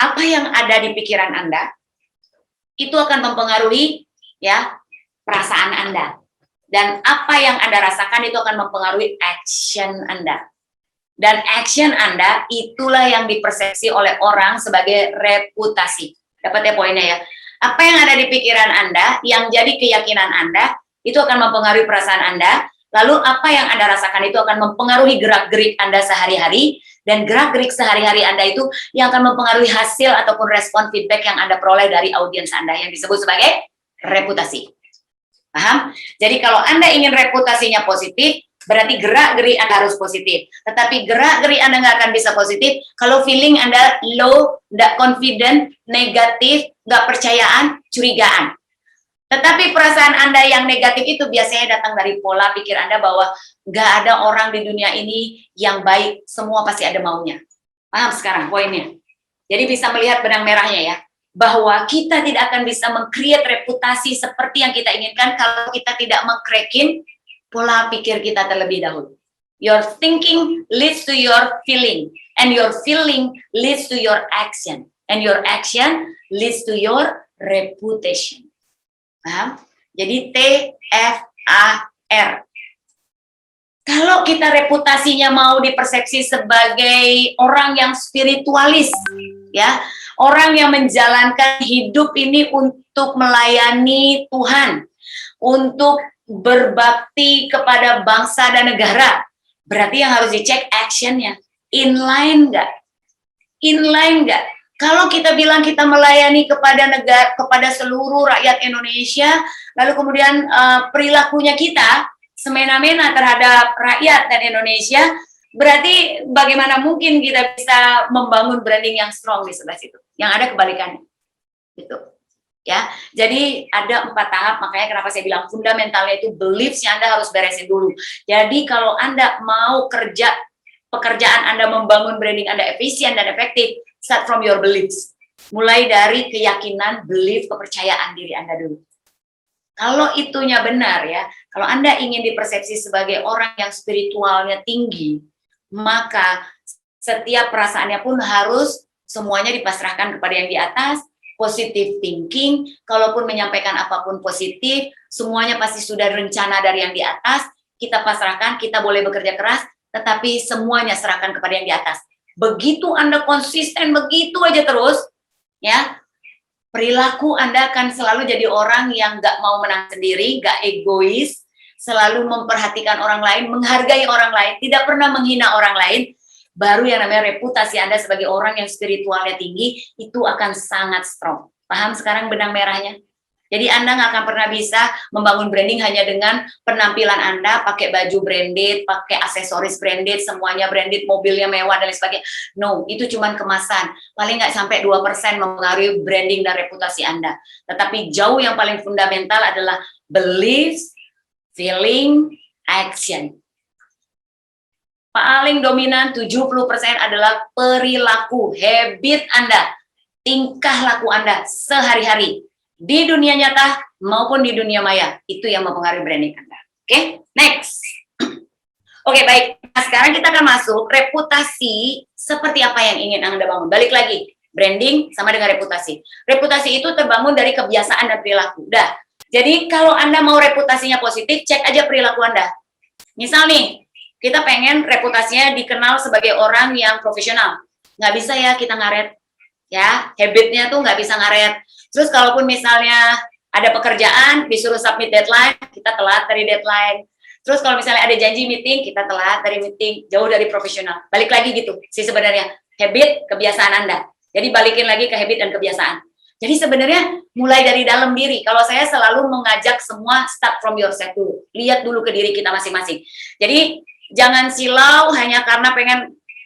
Apa yang ada di pikiran Anda itu akan mempengaruhi ya perasaan Anda, dan apa yang Anda rasakan itu akan mempengaruhi action Anda, dan action Anda itulah yang dipersepsi oleh orang sebagai reputasi. Dapat ya poinnya ya? Apa yang ada di pikiran Anda yang jadi keyakinan Anda itu akan mempengaruhi perasaan Anda, lalu apa yang Anda rasakan itu akan mempengaruhi gerak-gerik Anda sehari-hari, dan gerak-gerik sehari-hari Anda itu yang akan mempengaruhi hasil ataupun respon feedback yang Anda peroleh dari audiens Anda yang disebut sebagai reputasi. Paham? Jadi kalau Anda ingin reputasinya positif, berarti gerak-geri Anda harus positif. Tetapi gerak-geri Anda nggak akan bisa positif kalau feeling Anda low, nggak confident, negatif, nggak percayaan, curigaan. Tetapi perasaan Anda yang negatif itu biasanya datang dari pola pikir Anda bahwa nggak ada orang di dunia ini yang baik, semua pasti ada maunya. Paham sekarang poinnya? Jadi bisa melihat benang merahnya ya, bahwa kita tidak akan bisa meng-create reputasi seperti yang kita inginkan kalau kita tidak meng-cracking pola pikir kita terlebih dahulu. Your thinking leads to your feeling, and your feeling leads to your action, and your action leads to your reputation. Paham? Jadi TFAR. Kalau kita reputasinya mau dipersepsi sebagai orang yang spiritualis, ya, orang yang menjalankan hidup ini untuk melayani Tuhan, untuk berbakti kepada bangsa dan negara, berarti yang harus dicek actionnya, inline nggak? Inline nggak? Kalau kita bilang kita melayani kepada negara, kepada seluruh rakyat Indonesia, lalu kemudian perilakunya kita semena-mena terhadap rakyat dan Indonesia, berarti bagaimana mungkin kita bisa membangun branding yang strong di sebelah situ? Yang ada kebalikannya, gitu. Ya, jadi ada 4 tahap, makanya kenapa saya bilang fundamentalnya itu beliefs-nya Anda harus beresin dulu. Jadi kalau Anda mau pekerjaan Anda membangun branding Anda efisien dan efektif, start from your beliefs. Mulai dari keyakinan, belief, kepercayaan diri Anda dulu. Kalau itunya benar ya, kalau Anda ingin dipersepsi sebagai orang yang spiritualnya tinggi, maka setiap perasaannya pun harus semuanya dipasrahkan kepada yang di atas. Positive thinking, kalaupun menyampaikan apapun positif, semuanya pasti sudah rencana dari yang di atas. Kita pasrahkan, kita boleh bekerja keras, tetapi semuanya serahkan kepada yang di atas. Begitu Anda konsisten begitu aja terus, ya, perilaku Anda akan selalu jadi orang yang nggak mau menang sendiri, nggak egois, selalu memperhatikan orang lain, menghargai orang lain, tidak pernah menghina orang lain. Baru yang namanya reputasi Anda sebagai orang yang spiritualnya tinggi, itu akan sangat strong. Paham sekarang benang merahnya? Jadi Anda nggak akan pernah bisa membangun branding hanya dengan penampilan Anda, pakai baju branded, pakai aksesoris branded, semuanya branded, mobilnya mewah, dan lain sebagainya. No, itu cuma kemasan. Paling nggak sampai 2% mempengaruhi branding dan reputasi Anda. Tetapi jauh yang paling fundamental adalah beliefs, feeling, action. Paling dominan 70% adalah perilaku, habit Anda, tingkah laku Anda sehari-hari. Di dunia nyata maupun di dunia maya, itu yang mempengaruhi branding Anda. Oke, next. Oke, baik. Nah, sekarang kita akan masuk reputasi seperti apa yang ingin Anda bangun. Balik lagi, branding sama dengan reputasi. Reputasi itu terbangun dari kebiasaan dan perilaku. Udah. Jadi kalau Anda mau reputasinya positif, cek aja perilaku Anda. Misal nih, kita pengen reputasinya dikenal sebagai orang yang profesional. Nggak bisa ya kita ngaret. Ya, habitnya tuh nggak bisa ngaret. Terus kalaupun misalnya ada pekerjaan, disuruh submit deadline, kita telat dari deadline. Terus kalau misalnya ada janji meeting, kita telat dari meeting, jauh dari profesional. Balik lagi gitu sih sebenarnya, habit, kebiasaan Anda. Jadi balikin lagi ke habit dan kebiasaan. Jadi sebenarnya mulai dari dalam diri. Kalau saya selalu mengajak semua start from yourself dulu. Lihat dulu ke diri kita masing-masing. Jadi jangan silau hanya karena pengen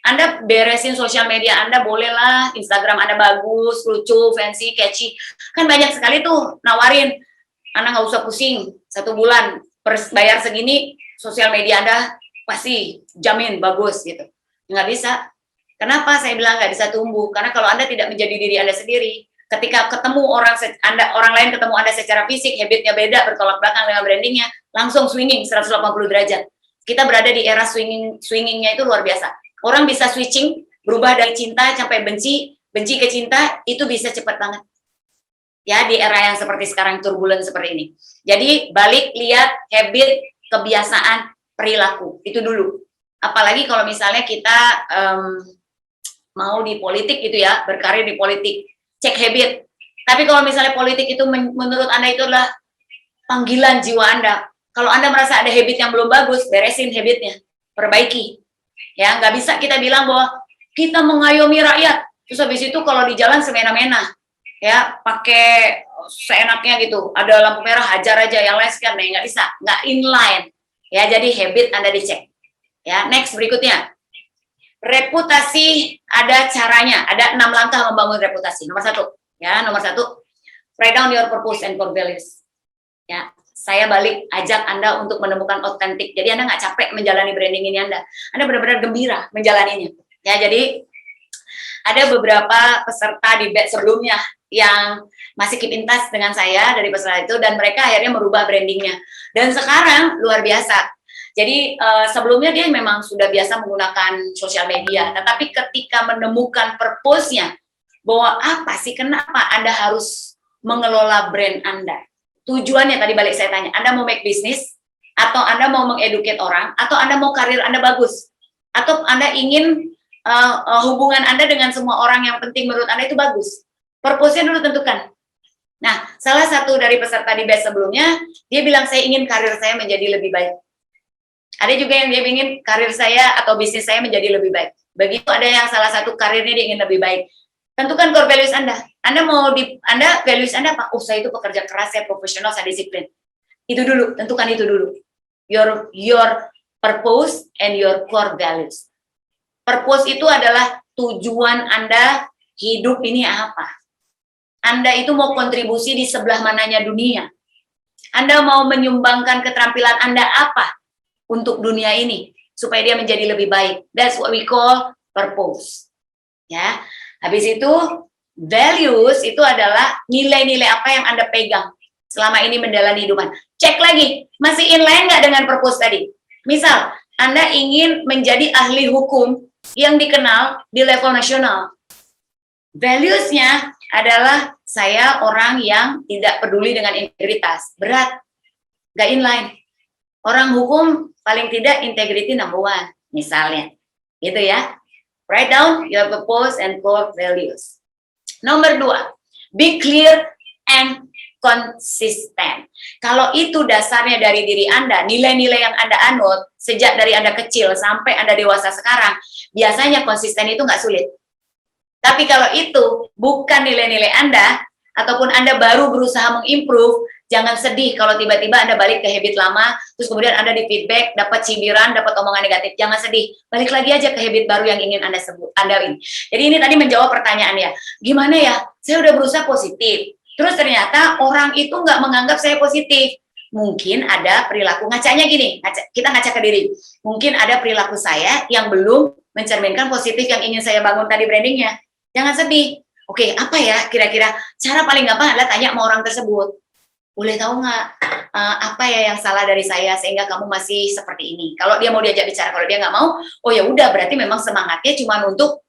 Anda beresin sosial media Anda, bolehlah Instagram Anda bagus, lucu, fancy, catchy. Kan banyak sekali tuh nawarin, Anda nggak usah pusing, 1 bulan bayar segini, sosial media Anda pasti jamin bagus gitu. Nggak bisa. Kenapa saya bilang nggak bisa tumbuh? Karena kalau Anda tidak menjadi diri Anda sendiri, ketika ketemu orang lain ketemu Anda secara fisik, habitnya beda, bertolak belakang dengan brandingnya, langsung swinging 180 derajat. Kita berada di era swingingnya itu luar biasa. Orang bisa switching, berubah dari cinta sampai benci, benci ke cinta, itu bisa cepat banget. Ya, di era yang seperti sekarang, turbulen seperti ini. Jadi, balik, lihat, habit, kebiasaan, perilaku. Itu dulu. Apalagi kalau misalnya kita mau di politik gitu ya, berkarir di politik. Cek habit. Tapi kalau misalnya politik itu menurut Anda itu adalah panggilan jiwa Anda. Kalau Anda merasa ada habit yang belum bagus, beresin habitnya. Perbaiki. Ya, nggak bisa kita bilang bahwa kita mengayomi rakyat, terus habis itu kalau di jalan semena-mena, ya, pakai seenaknya gitu, ada lampu merah hajar aja, yang lain sekian, nggak bisa, nggak inline, ya. Jadi habit Anda dicek, ya. Next, berikutnya, reputasi ada caranya, ada 6 langkah membangun reputasi. Nomor 1, ya, nomor 1, write down your purpose and core values, ya. Saya balik ajak Anda untuk menemukan otentik. Jadi Anda nggak capek menjalani branding ini Anda benar-benar gembira menjalaninya. Ya, jadi ada beberapa peserta di batch sebelumnya yang masih keep in touch dengan saya dari peserta itu, dan mereka akhirnya merubah brandingnya. Dan sekarang luar biasa. Jadi sebelumnya dia memang sudah biasa menggunakan sosial media, tetapi ketika menemukan purpose-nya, bahwa apa sih, kenapa Anda harus mengelola brand Anda? Tujuannya tadi balik saya tanya, Anda mau make business, atau Anda mau mengeduket orang, atau Anda mau karir Anda bagus, atau Anda ingin hubungan Anda dengan semua orang yang penting menurut Anda itu bagus. Purpose-nya dulu tentukan. Nah, salah satu dari peserta di batch sebelumnya, dia bilang saya ingin karir saya menjadi lebih baik. Ada juga yang dia ingin karir saya atau bisnis saya menjadi lebih baik. Begitu ada yang salah satu karirnya dia ingin lebih baik. Tentukan core values Anda. Anda values Anda apa? Oh, saya itu pekerja keras, saya profesional, saya disiplin. Itu dulu, tentukan itu dulu. Your purpose and your core values. Purpose itu adalah tujuan Anda hidup ini apa? Anda itu mau kontribusi di sebelah mananya dunia? Anda mau menyumbangkan keterampilan Anda apa untuk dunia ini supaya dia menjadi lebih baik? That's what we call purpose. Ya. Habis itu, values itu adalah nilai-nilai apa yang Anda pegang selama ini menjalani hidupan. Cek lagi, masih inline nggak dengan purpose tadi? Misal, Anda ingin menjadi ahli hukum yang dikenal di level nasional. Values-nya adalah saya orang yang tidak peduli dengan integritas. Berat, nggak inline. Orang hukum paling tidak integrity number 1, misalnya. Gitu ya. Write down your purpose and core values. Nomor 2, be clear and konsisten. Kalau itu dasarnya dari diri Anda, nilai-nilai yang Anda anut sejak dari Anda kecil sampai Anda dewasa sekarang, biasanya konsisten itu nggak sulit. Tapi kalau itu bukan nilai-nilai Anda, ataupun Anda baru berusaha mengimprove, jangan sedih kalau tiba-tiba Anda balik ke habit lama, terus kemudian Anda di feedback, dapat cibiran, dapat omongan negatif. Jangan sedih, balik lagi aja ke habit baru yang ingin Anda sebut, Anda ini. Jadi ini tadi menjawab pertanyaan ya, gimana ya, saya udah berusaha positif, terus ternyata orang itu nggak menganggap saya positif. Mungkin ada perilaku, ngacanya gini, kita ngaca ke diri. Mungkin ada perilaku saya yang belum mencerminkan positif yang ingin saya bangun tadi brandingnya. Jangan sedih. Oke, apa ya kira-kira cara paling gampang adalah tanya sama orang tersebut. Boleh tahu nggak apa ya yang salah dari saya sehingga kamu masih seperti ini? Kalau dia mau diajak bicara, kalau dia nggak mau, oh ya udah berarti memang semangatnya cuma untuk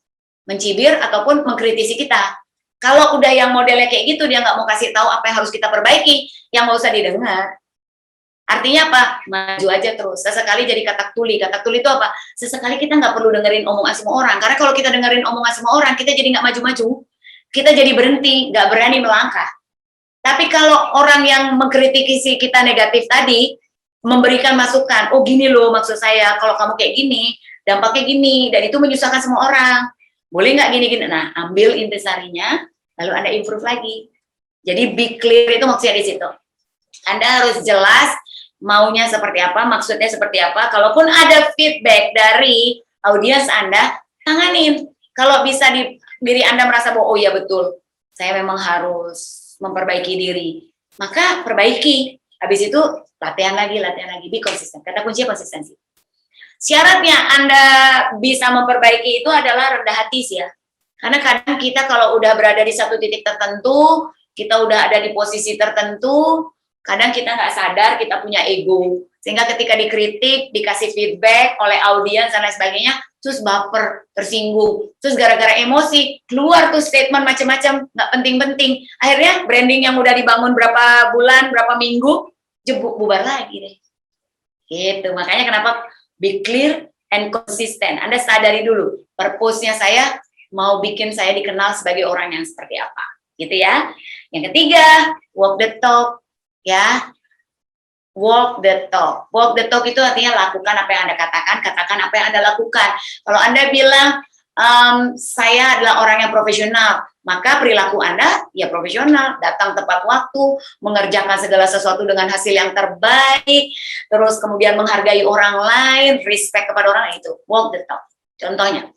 mencibir ataupun mengkritisi kita. Kalau udah yang modelnya kayak gitu, dia nggak mau kasih tahu apa yang harus kita perbaiki, yang nggak usah didengar. Artinya apa? Maju aja terus. Sesekali jadi katak tuli. Katak tuli itu apa? Sesekali kita nggak perlu dengerin omongan semua orang. Karena kalau kita dengerin omongan semua orang, kita jadi nggak maju-maju. Kita jadi berhenti, nggak berani melangkah. Tapi kalau orang yang mengkritisi kita negatif tadi, memberikan masukan, oh gini loh maksud saya, kalau kamu kayak gini, dampaknya gini, dan itu menyusahkan semua orang. Boleh nggak gini-gini? Nah, ambil intisarinya, lalu Anda improve lagi. Jadi be clear itu maksudnya di situ. Anda harus jelas maunya seperti apa, maksudnya seperti apa. Kalaupun ada feedback dari audiens Anda, tanganin. Kalau bisa diri Anda merasa bahwa oh ya betul, saya memang harus memperbaiki diri, maka perbaiki. Habis itu latihan lagi, be konsisten. Kata kuncinya konsistensi. Syaratnya Anda bisa memperbaiki itu adalah rendah hati sih ya. Karena kadang kita kalau udah berada di satu titik tertentu, kita udah ada di posisi tertentu, kadang kita nggak sadar kita punya ego. Sehingga ketika dikritik, dikasih feedback oleh audiens dan lain sebagainya, terus baper, tersinggung. Terus gara-gara emosi, keluar tuh statement macam-macam, nggak penting-penting. Akhirnya branding yang udah dibangun berapa bulan, berapa minggu, jebuk bubar lagi deh. Gitu, makanya kenapa be clear and consistent. Anda sadari dulu, purpose-nya saya mau bikin saya dikenal sebagai orang yang seperti apa. Gitu ya. Yang ketiga, walk the talk. Ya, walk the talk. Walk the talk itu artinya lakukan apa yang Anda katakan, katakan apa yang Anda lakukan. Kalau Anda bilang, saya adalah orang yang profesional, maka perilaku Anda ya profesional, datang tepat waktu, mengerjakan segala sesuatu dengan hasil yang terbaik, terus kemudian menghargai orang lain, respect kepada orang itu. Walk the talk. Contohnya.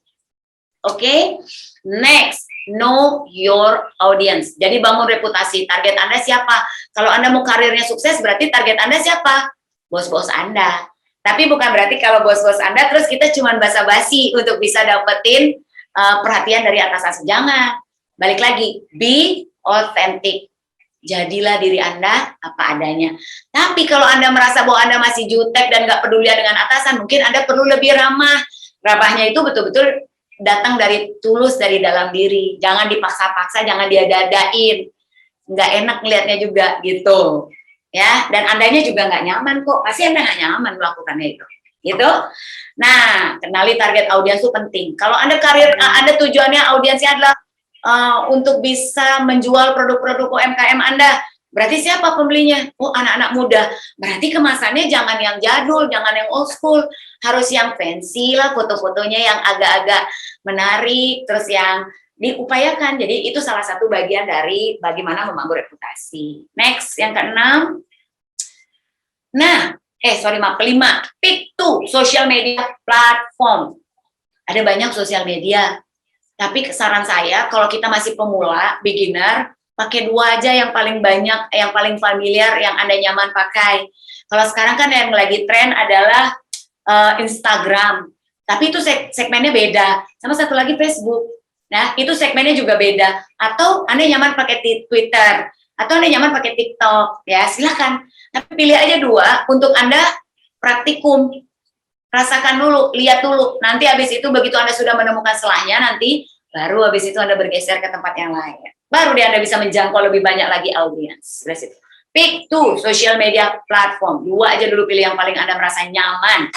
Oke, next, know your audience. Jadi bangun reputasi. Target Anda siapa? Kalau Anda mau karirnya sukses, berarti target Anda siapa? Bos-bos Anda. Tapi bukan berarti kalau bos-bos Anda terus kita cuma basa-basi untuk bisa dapetin perhatian dari atasan. Jangan. Balik lagi, be authentic. Jadilah diri Anda apa adanya. Tapi kalau Anda merasa bahwa Anda masih jutek dan nggak peduli dengan atasan, mungkin Anda perlu lebih ramah. Ramahnya itu betul-betul datang dari tulus dari dalam diri, jangan dipaksa-paksa, jangan diada-adain, nggak enak ngelihatnya juga gitu, ya. Dan Andanya juga nggak nyaman kok, pasti Anda nggak nyaman melakukannya itu, gitu. Nah, kenali target audiens itu penting. Kalau Anda Anda tujuannya audiensnya adalah untuk bisa menjual produk-produk UMKM Anda, berarti siapa pembelinya? Oh, anak-anak muda. Berarti kemasannya jangan yang jadul, jangan yang old school, harus yang fancy lah, foto-fotonya yang agak-agak menarik, terus yang diupayakan. Jadi itu salah satu bagian dari bagaimana membangun reputasi. Next, yang keenam. Nah, kelima. Pick two social media platform. Ada banyak sosial media. Tapi saran saya, kalau kita masih pemula, beginner, pakai 2 aja yang paling banyak, yang paling familiar, yang Anda nyaman pakai. Kalau sekarang kan yang lagi tren adalah Instagram. Tapi itu segmennya beda. Sama satu lagi Facebook. Nah, itu segmennya juga beda. Atau Anda nyaman pakai Twitter, atau Anda nyaman pakai TikTok, ya silakan. Tapi pilih aja 2 untuk Anda praktikum. Rasakan dulu, lihat dulu. Nanti habis itu begitu Anda sudah menemukan celahnya, nanti baru habis itu Anda bergeser ke tempat yang lain. Baru Anda bisa menjangkau lebih banyak lagi audiens. Pick two social media platform. 2 aja dulu pilih yang paling Anda merasa nyaman.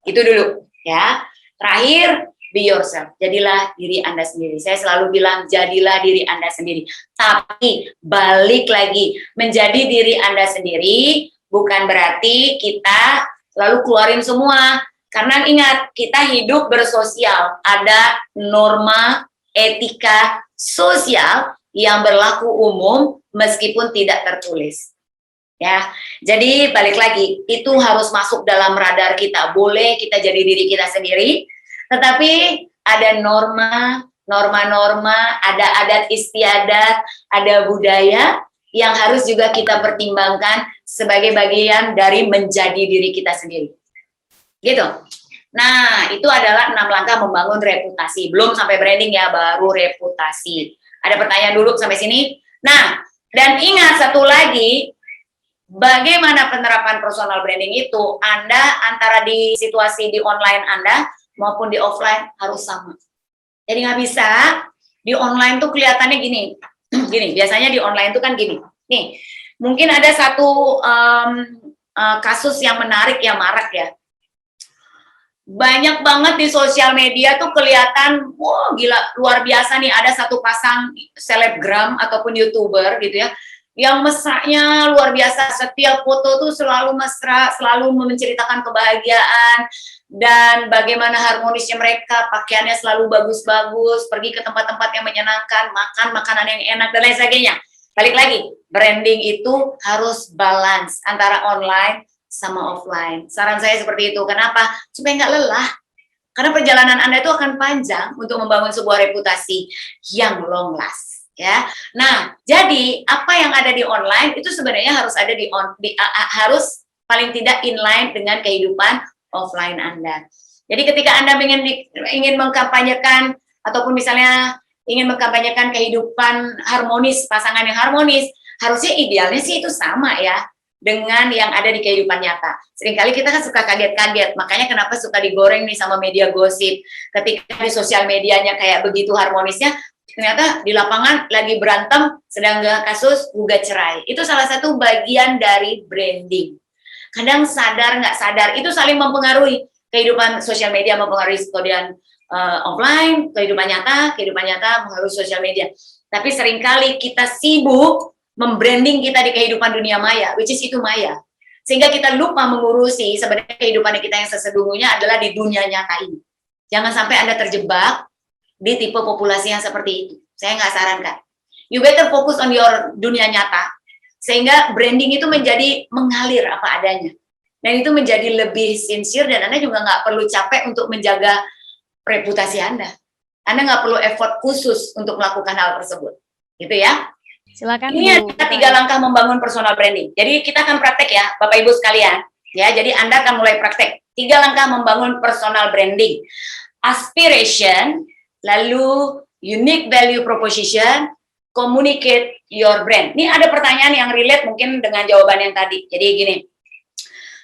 Itu dulu, ya. Terakhir, be yourself. Jadilah diri Anda sendiri. Saya selalu bilang, jadilah diri Anda sendiri. Tapi balik lagi, menjadi diri Anda sendiri bukan berarti kita lalu keluarin semua. Karena ingat, kita hidup bersosial. Ada norma, etika, sosial yang berlaku umum meskipun tidak tertulis. Ya, jadi balik lagi, itu harus masuk dalam radar kita. Boleh kita jadi diri kita sendiri, tetapi ada norma-norma, ada adat istiadat, ada budaya yang harus juga kita pertimbangkan sebagai bagian dari menjadi diri kita sendiri. Gitu. Nah, itu adalah 6 langkah membangun reputasi. Belum sampai branding ya, baru reputasi. Ada pertanyaan dulu sampai sini? Nah, dan ingat satu lagi, bagaimana penerapan personal branding itu, Anda antara di situasi di online Anda maupun di offline harus sama. Jadi nggak bisa, di online tuh kelihatannya gini, gini, biasanya di online tuh kan gini. Nih, mungkin ada satu kasus yang menarik, yang marak ya. Banyak banget di sosial media tuh kelihatan, wah gila, luar biasa nih, ada satu pasang selebgram ataupun YouTuber gitu ya, yang mesranya luar biasa, setiap foto tuh selalu mesra, selalu menceritakan kebahagiaan, dan bagaimana harmonisnya mereka, pakaiannya selalu bagus-bagus, pergi ke tempat-tempat yang menyenangkan, makan makanan yang enak, dan lain sebagainya. Balik lagi, branding itu harus balance antara online sama offline. Saran saya seperti itu. Kenapa? Supaya nggak lelah. Karena perjalanan Anda itu akan panjang untuk membangun sebuah reputasi yang long last. Ya, nah jadi apa yang ada di online itu sebenarnya harus ada harus paling tidak inline dengan kehidupan offline Anda. Jadi ketika Anda ingin mengkampanyekan ataupun misalnya ingin mengkampanyekan kehidupan harmonis, pasangan yang harmonis, harusnya idealnya sih itu sama ya dengan yang ada di kehidupan nyata. Seringkali kita kan suka kaget-kaget, makanya kenapa suka digoreng nih sama media gosip. Ketika di sosial medianya kayak begitu harmonisnya, ternyata di lapangan lagi berantem, sedang kasus gugat cerai. Itu salah satu bagian dari branding. Kadang sadar nggak sadar, itu saling mempengaruhi. Kehidupan sosial media mempengaruhi kemudian offline, kehidupan nyata mempengaruhi sosial media. Tapi seringkali kita sibuk membranding kita di kehidupan dunia maya, which is itu maya. Sehingga kita lupa mengurusi sebenarnya kehidupan kita yang sesungguhnya adalah di dunia nyata ini. Jangan sampai Anda terjebak di tipe populasi yang seperti itu. Saya nggak sarankan. You better focus on your dunia nyata. Sehingga branding itu menjadi mengalir apa adanya. Dan itu menjadi lebih sincere dan Anda juga nggak perlu capek untuk menjaga reputasi Anda. Anda nggak perlu effort khusus untuk melakukan hal tersebut. Gitu ya. Silakan. Ini ada 3 langkah membangun personal branding. Jadi kita akan praktek ya, Bapak Ibu sekalian. Ya, jadi Anda akan mulai praktek. 3 langkah membangun personal branding. Aspiration, lalu unique value proposition, communicate your brand. Ini ada pertanyaan yang relate mungkin dengan jawaban yang tadi. Jadi gini,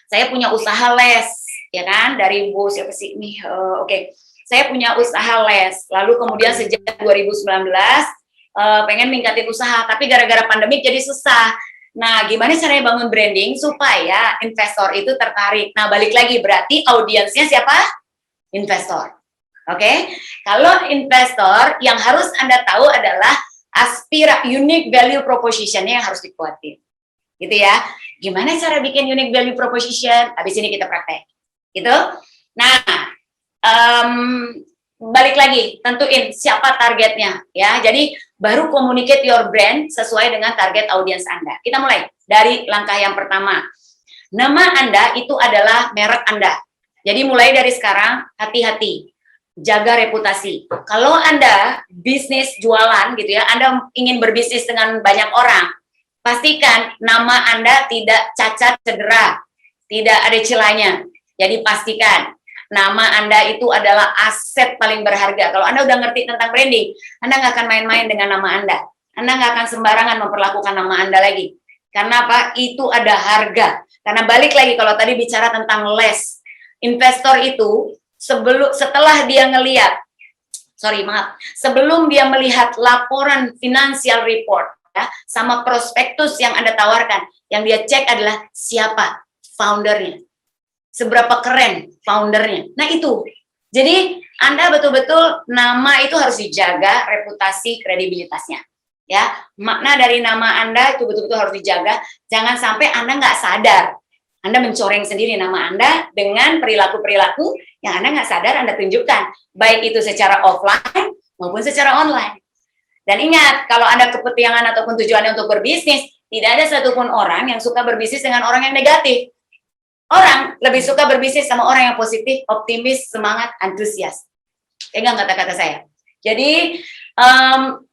saya punya usaha les, ya kan, dari Bu siapa sih ini? Oke. Saya punya usaha les, lalu kemudian sejak 2019 pengen ningkatin usaha, tapi gara-gara pandemik jadi susah. Nah, gimana caranya bangun branding supaya investor itu tertarik? Nah, balik lagi, berarti audiensnya siapa? Investor. Oke, kalau investor yang harus Anda tahu adalah unique value proposition-nya yang harus dikuatin. Gitu ya. Gimana cara bikin unique value proposition? Habis ini kita praktek. Gitu. Nah, balik lagi, tentuin siapa targetnya ya. Jadi baru communicate your brand sesuai dengan target audiens Anda. Kita mulai dari langkah yang pertama. Nama Anda itu adalah merek Anda. Jadi mulai dari sekarang hati-hati. Jaga reputasi. Kalau Anda bisnis jualan gitu ya, Anda ingin berbisnis dengan banyak orang, pastikan nama Anda tidak cacat cedera, tidak ada celahnya. Jadi pastikan nama Anda itu adalah aset paling berharga. Kalau Anda udah ngerti tentang branding, Anda nggak akan main-main dengan nama Anda. Anda nggak akan sembarangan memperlakukan nama Anda lagi. Karena apa? Itu ada harga. Karena balik lagi kalau tadi bicara tentang les, investor itu setelah dia sebelum dia melihat laporan financial report ya, sama prospektus yang Anda tawarkan, yang dia cek adalah siapa foundernya, seberapa keren foundernya. Nah itu, jadi Anda betul-betul nama itu harus dijaga, reputasi, kredibilitasnya. Ya, makna dari nama Anda itu betul-betul harus dijaga. Jangan sampai Anda nggak sadar, Anda mencoreng sendiri nama Anda dengan perilaku-perilaku yang Anda nggak sadar Anda tunjukkan, baik itu secara offline maupun secara online. Dan ingat, kalau Anda kepentingan ataupun tujuannya untuk berbisnis, tidak ada satupun orang yang suka berbisnis dengan orang yang negatif. Orang lebih suka berbisnis sama orang yang positif, optimis, semangat, antusias. Pegang kata-kata saya. Jadi,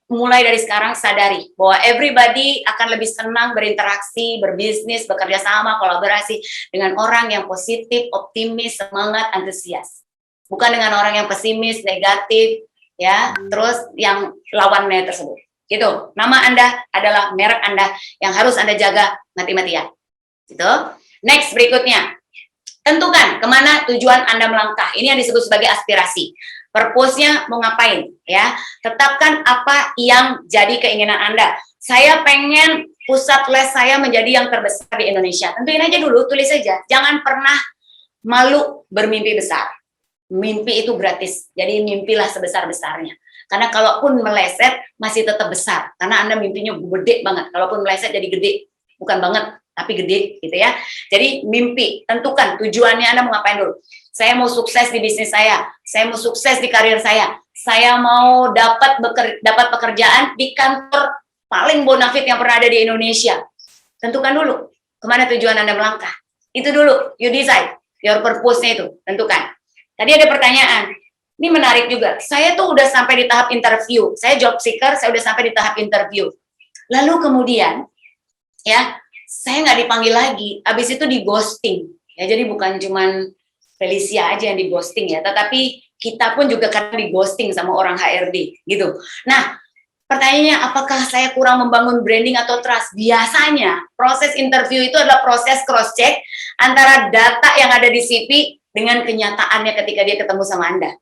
mulai dari sekarang sadari bahwa everybody akan lebih senang berinteraksi, berbisnis, bekerja sama, kolaborasi dengan orang yang positif, optimis, semangat, antusias. Bukan dengan orang yang pesimis, negatif, ya, terus yang lawannya tersebut. Gitu. Nama Anda adalah merek Anda yang harus Anda jaga mati-matian. Gitu. Next, berikutnya. Tentukan kemana tujuan Anda melangkah. Ini yang disebut sebagai aspirasi. Purpose-nya mau ngapain, ya. Tetapkan apa yang jadi keinginan Anda. Saya pengen pusat les saya menjadi yang terbesar di Indonesia. Tentuin aja dulu, tulis saja. Jangan pernah malu bermimpi besar. Mimpi itu gratis, jadi mimpilah sebesar-besarnya. Karena kalaupun meleset, masih tetap besar. Karena Anda mimpinya gede banget. Kalaupun meleset jadi gede. Bukan banget, tapi gede gitu ya. Jadi mimpi, tentukan tujuannya Anda mau ngapain dulu. Saya mau sukses di bisnis saya mau sukses di karir saya mau dapat pekerjaan di kantor paling bonafit yang pernah ada di Indonesia. Tentukan dulu, kemana tujuan Anda melangkah. Itu dulu, you decide, your purpose-nya itu, tentukan. Tadi ada pertanyaan, ini menarik juga. Saya tuh udah sampai di tahap interview. Saya job seeker, saya udah sampai di tahap interview. Lalu kemudian, ya, saya nggak dipanggil lagi. Habis itu di ghosting. Ya, jadi bukan cuman Felicia aja yang di ghosting ya, tetapi kita pun juga kadang di ghosting sama orang HRD, gitu. Nah, pertanyaannya, apakah saya kurang membangun branding atau trust? Biasanya proses interview itu adalah proses cross check antara data yang ada di CV dengan kenyataannya ketika dia ketemu sama Anda.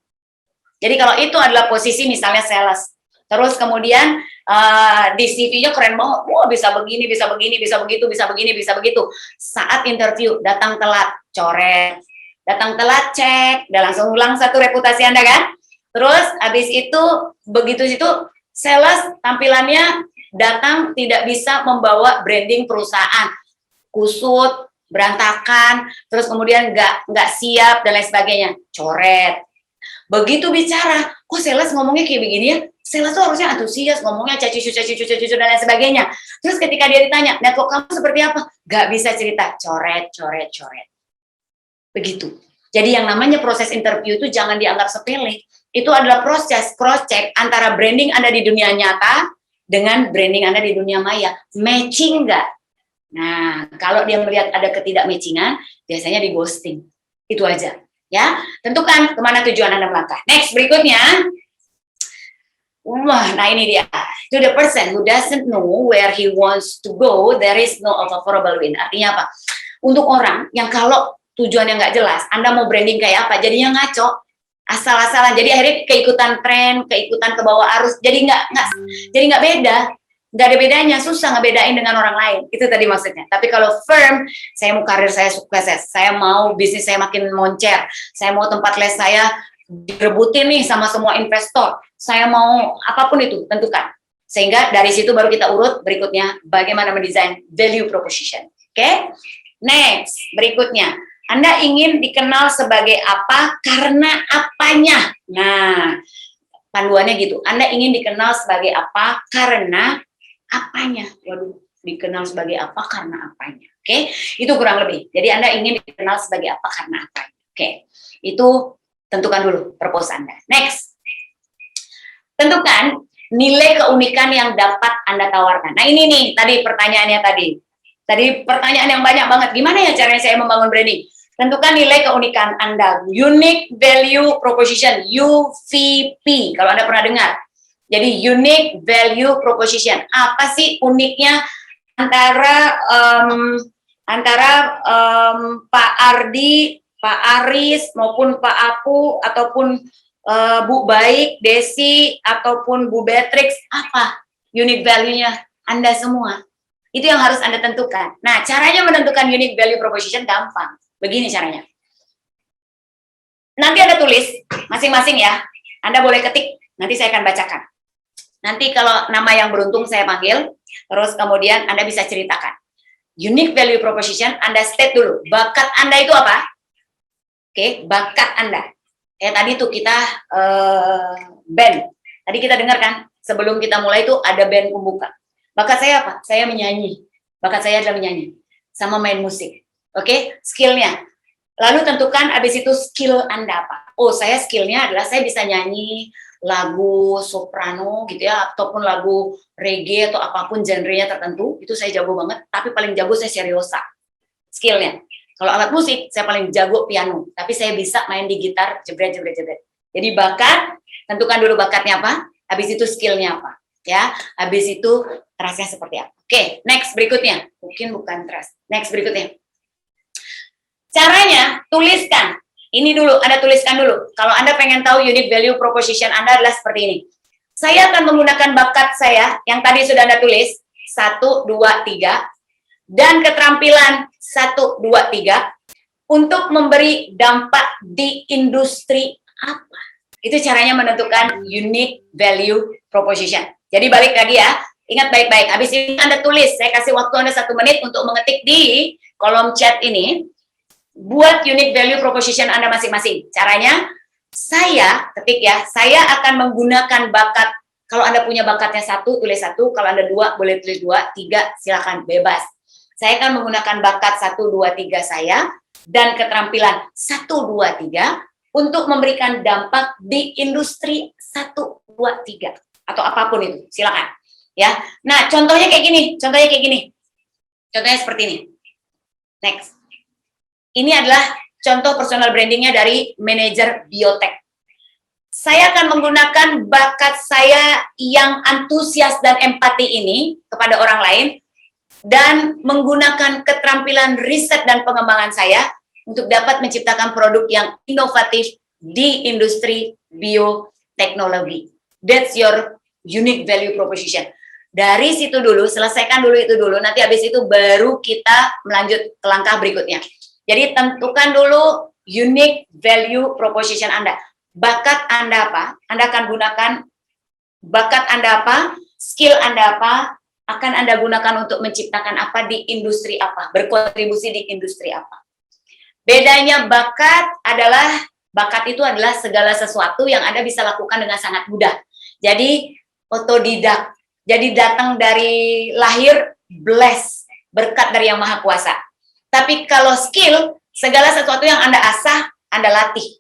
Jadi kalau itu adalah posisi misalnya sales, terus kemudian di CV-nya keren banget, wah bisa begini, bisa begini, bisa begitu, bisa begini, bisa begitu. Saat interview, datang telat, coret. Datang telat, cek, udah langsung ulang satu reputasi Anda kan? Terus habis itu, begitu situ, sales tampilannya datang tidak bisa membawa branding perusahaan. Kusut, berantakan, terus kemudian nggak siap dan lain sebagainya, coret. Begitu bicara, kok sales ngomongnya kayak begini ya? Sales tuh harusnya antusias, ngomongnya caci-cucu dan lain sebagainya. Terus ketika dia ditanya, network kamu seperti apa? Nggak bisa cerita, coret. Begitu. Jadi yang namanya proses interview itu jangan dianggap sepele. Itu adalah proses cross check antara branding Anda di dunia nyata dengan branding Anda di dunia maya. Matching nggak? Nah, kalau dia melihat ada ketidakmatchingan, biasanya di ghosting. Itu aja. Ya, tentukan kemana tujuan Anda melangkah. Next, berikutnya. Wah, nah ini dia. To the person who doesn't know where he wants to go, there is no favorable wind. Artinya apa? Untuk orang yang kalau tujuannya nggak jelas, Anda mau branding kayak apa, jadinya ngaco. Asal-asalan. Jadi akhirnya keikutan tren, keikutan ke bawah arus. Jadi nggak beda. Nggak ada bedanya, susah ngebedain dengan orang lain. Itu tadi maksudnya. Tapi kalau firm, saya mau karir saya sukses, saya mau bisnis saya makin moncer, saya mau tempat les saya direbutin nih sama semua investor, saya mau apapun itu, tentukan. Sehingga dari situ baru kita urut berikutnya, bagaimana mendesain value proposition. Oke? Next, berikutnya. Anda ingin dikenal sebagai apa karena apanya. Nah, panduannya gitu. Anda ingin dikenal sebagai apa karena apanya. Waduh, dikenal sebagai apa karena apanya. Oke, itu kurang lebih. Jadi Anda ingin dikenal sebagai apa karena apanya. Oke, itu tentukan dulu purpose Anda. Next, tentukan nilai keunikan yang dapat Anda tawarkan. Nah ini nih, tadi pertanyaannya tadi. Tadi pertanyaan yang banyak banget. Gimana ya caranya saya membangun branding? Tentukan nilai keunikan Anda. Unique Value Proposition, UVP, kalau Anda pernah dengar. Jadi unique value proposition. Apa sih uniknya antara Pak Ardi, Pak Aris maupun Pak Apu ataupun Bu Baik, Desi ataupun Bu Beatrix? Apa unique value-nya Anda semua? Itu yang harus Anda tentukan. Nah, caranya menentukan unique value proposition gampang. Begini caranya. Nanti Anda tulis masing-masing ya. Anda boleh ketik, nanti saya akan bacakan. Nanti kalau nama yang beruntung saya panggil, terus kemudian Anda bisa ceritakan. Unique value proposition, Anda state dulu. Bakat Anda itu apa? Oke, bakat Anda. Tadi tuh kita band. Tadi kita dengar kan, sebelum kita mulai itu ada band pembuka. Bakat saya apa? Saya menyanyi. Bakat saya adalah menyanyi. Sama main musik. Oke, skillnya. Lalu tentukan abis itu skill Anda apa. Oh, saya skillnya adalah saya bisa nyanyi lagu soprano gitu ya, ataupun lagu reggae atau apapun genrenya tertentu, itu saya jago banget, tapi paling jago saya seriosa skillnya. Kalau alat musik, saya paling jago piano, tapi saya bisa main di gitar, jebret. Jadi bakat, tentukan dulu bakatnya apa, habis itu skillnya apa, ya, habis itu trustnya seperti apa. Oke, next berikutnya, mungkin bukan trust, next berikutnya. Caranya, tuliskan. Ini dulu, Anda tuliskan dulu. Kalau Anda pengen tahu unique value proposition Anda adalah seperti ini. Saya akan menggunakan bakat saya, yang tadi sudah Anda tulis, 1, 2, 3, dan keterampilan 1, 2, 3, untuk memberi dampak di industri apa. Itu caranya menentukan unique value proposition. Jadi balik lagi ya, ingat baik-baik. Habis ini Anda tulis, saya kasih waktu Anda 1 menit untuk mengetik di kolom chat ini, buat unique value proposition Anda masing-masing. Caranya, saya ketik ya, saya akan menggunakan bakat. Kalau Anda punya bakatnya 1, tulis 1. Kalau Anda 2, boleh tulis 2. 3, silakan bebas. Saya akan menggunakan bakat 1, 2, 3 saya dan keterampilan 1, 2, 3 untuk memberikan dampak di industri 1, 2, 3 atau apapun itu. Silakan. Ya. Nah, contohnya kayak gini. Contohnya seperti ini. Next. Ini adalah contoh personal brandingnya dari manajer biotek. Saya akan menggunakan bakat saya yang antusias dan empati ini kepada orang lain dan menggunakan keterampilan riset dan pengembangan saya untuk dapat menciptakan produk yang inovatif di industri bioteknologi. That's your unique value proposition. Dari situ dulu, selesaikan dulu itu dulu, nanti habis itu baru kita melanjut ke langkah berikutnya. Jadi tentukan dulu unique value proposition Anda. Bakat Anda apa? Anda akan gunakan bakat Anda apa? Skill Anda apa? Akan Anda gunakan untuk menciptakan apa di industri apa? Berkontribusi di industri apa? Bedanya bakat itu adalah segala sesuatu yang Anda bisa lakukan dengan sangat mudah. Jadi otodidak. Jadi datang dari lahir, bless, berkat dari Yang Maha Kuasa. Tapi kalau skill, segala sesuatu yang Anda asah, Anda latih.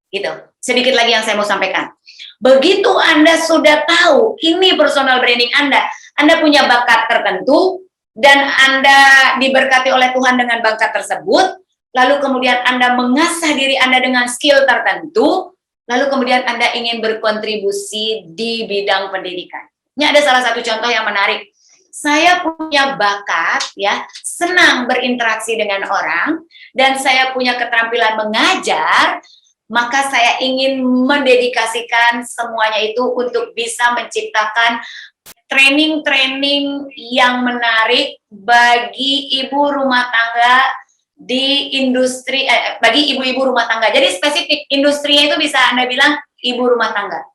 Gitu. Sedikit lagi yang saya mau sampaikan. Begitu Anda sudah tahu, ini personal branding Anda punya bakat tertentu, dan Anda diberkati oleh Tuhan dengan bakat tersebut, lalu kemudian Anda mengasah diri Anda dengan skill tertentu, lalu kemudian Anda ingin berkontribusi di bidang pendidikan. Ini ada salah satu contoh yang menarik. Saya punya bakat, ya, senang berinteraksi dengan orang, dan saya punya keterampilan mengajar, maka saya ingin mendedikasikan semuanya itu untuk bisa menciptakan training-training yang menarik bagi ibu rumah tangga di industri, bagi ibu-ibu rumah tangga. Jadi spesifik, industrinya itu bisa Anda bilang ibu rumah tangga.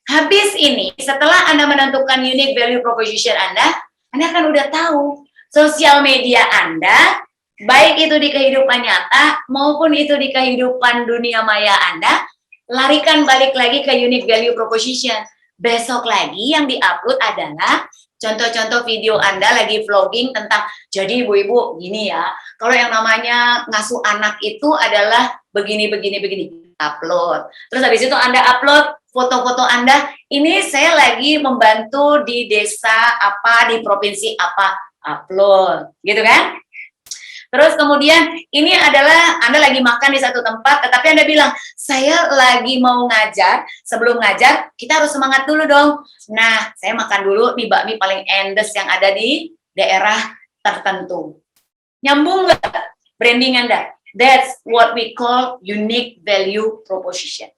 Habis ini, setelah Anda menentukan unique value proposition Anda akan udah tahu sosial media Anda, baik itu di kehidupan nyata maupun itu di kehidupan dunia maya Anda, larikan balik lagi ke unique value proposition. Besok lagi yang diupload adalah contoh-contoh video Anda lagi vlogging tentang, jadi ibu-ibu gini ya, kalau yang namanya ngasuh anak itu adalah begini, upload. Terus habis itu Anda upload foto-foto Anda, ini saya lagi membantu di desa apa, di provinsi apa, upload, gitu kan? Terus kemudian ini adalah Anda lagi makan di satu tempat, tetapi Anda bilang, saya lagi mau ngajar, sebelum ngajar, kita harus semangat dulu dong. Nah, saya makan dulu nih bakmi paling endes yang ada di daerah tertentu. Nyambung nggak branding Anda? That's what we call unique value proposition.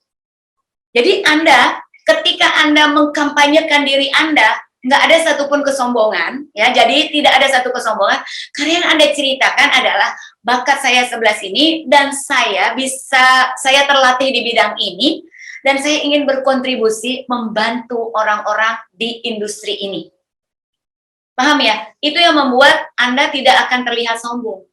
Jadi Anda, ketika Anda mengkampanyekan diri Anda, nggak ada satupun kesombongan, ya. Jadi tidak ada satu kesombongan. Karena yang Anda ceritakan adalah bakat saya sebelah sini dan saya terlatih di bidang ini dan saya ingin berkontribusi membantu orang-orang di industri ini. Paham ya? Itu yang membuat Anda tidak akan terlihat sombong.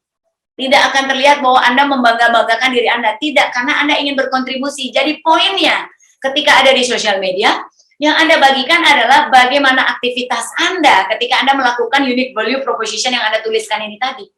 Tidak akan terlihat bahwa Anda membangga-banggakan diri Anda. Tidak, karena Anda ingin berkontribusi. Jadi poinnya, ketika ada di sosial media, yang Anda bagikan adalah bagaimana aktivitas Anda ketika Anda melakukan unique value proposition yang Anda tuliskan ini tadi.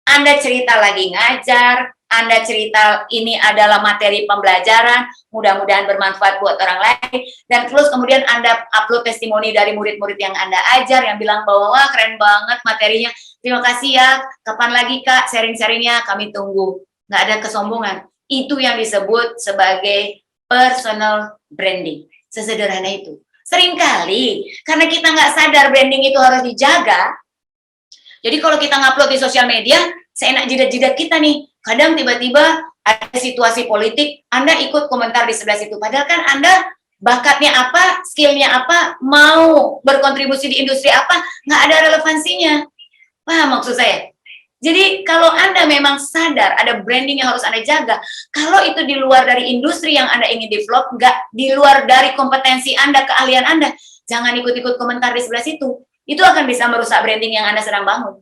Anda cerita lagi ngajar, Anda cerita ini adalah materi pembelajaran, mudah-mudahan bermanfaat buat orang lain, dan terus kemudian Anda upload testimoni dari murid-murid yang Anda ajar, yang bilang bahwa wah keren banget materinya, terima kasih ya, kapan lagi Kak sharing-sharingnya, kami tunggu. Nggak ada kesombongan. Itu yang disebut sebagai personal branding. Sesederhana itu. Seringkali, karena kita nggak sadar branding itu harus dijaga, jadi kalau kita ngupload di sosial media, seenak jidat-jidat kita nih, kadang tiba-tiba ada situasi politik, Anda ikut komentar di sebelah situ. Padahal kan Anda bakatnya apa, skillnya apa, mau berkontribusi di industri apa, nggak ada relevansinya. Paham maksud saya? Jadi kalau Anda memang sadar ada branding yang harus Anda jaga, kalau itu di luar dari industri yang Anda ingin develop, nggak di luar dari kompetensi Anda, keahlian Anda, jangan ikut-ikut komentar di sebelah situ. Itu akan bisa merusak branding yang Anda sedang bangun.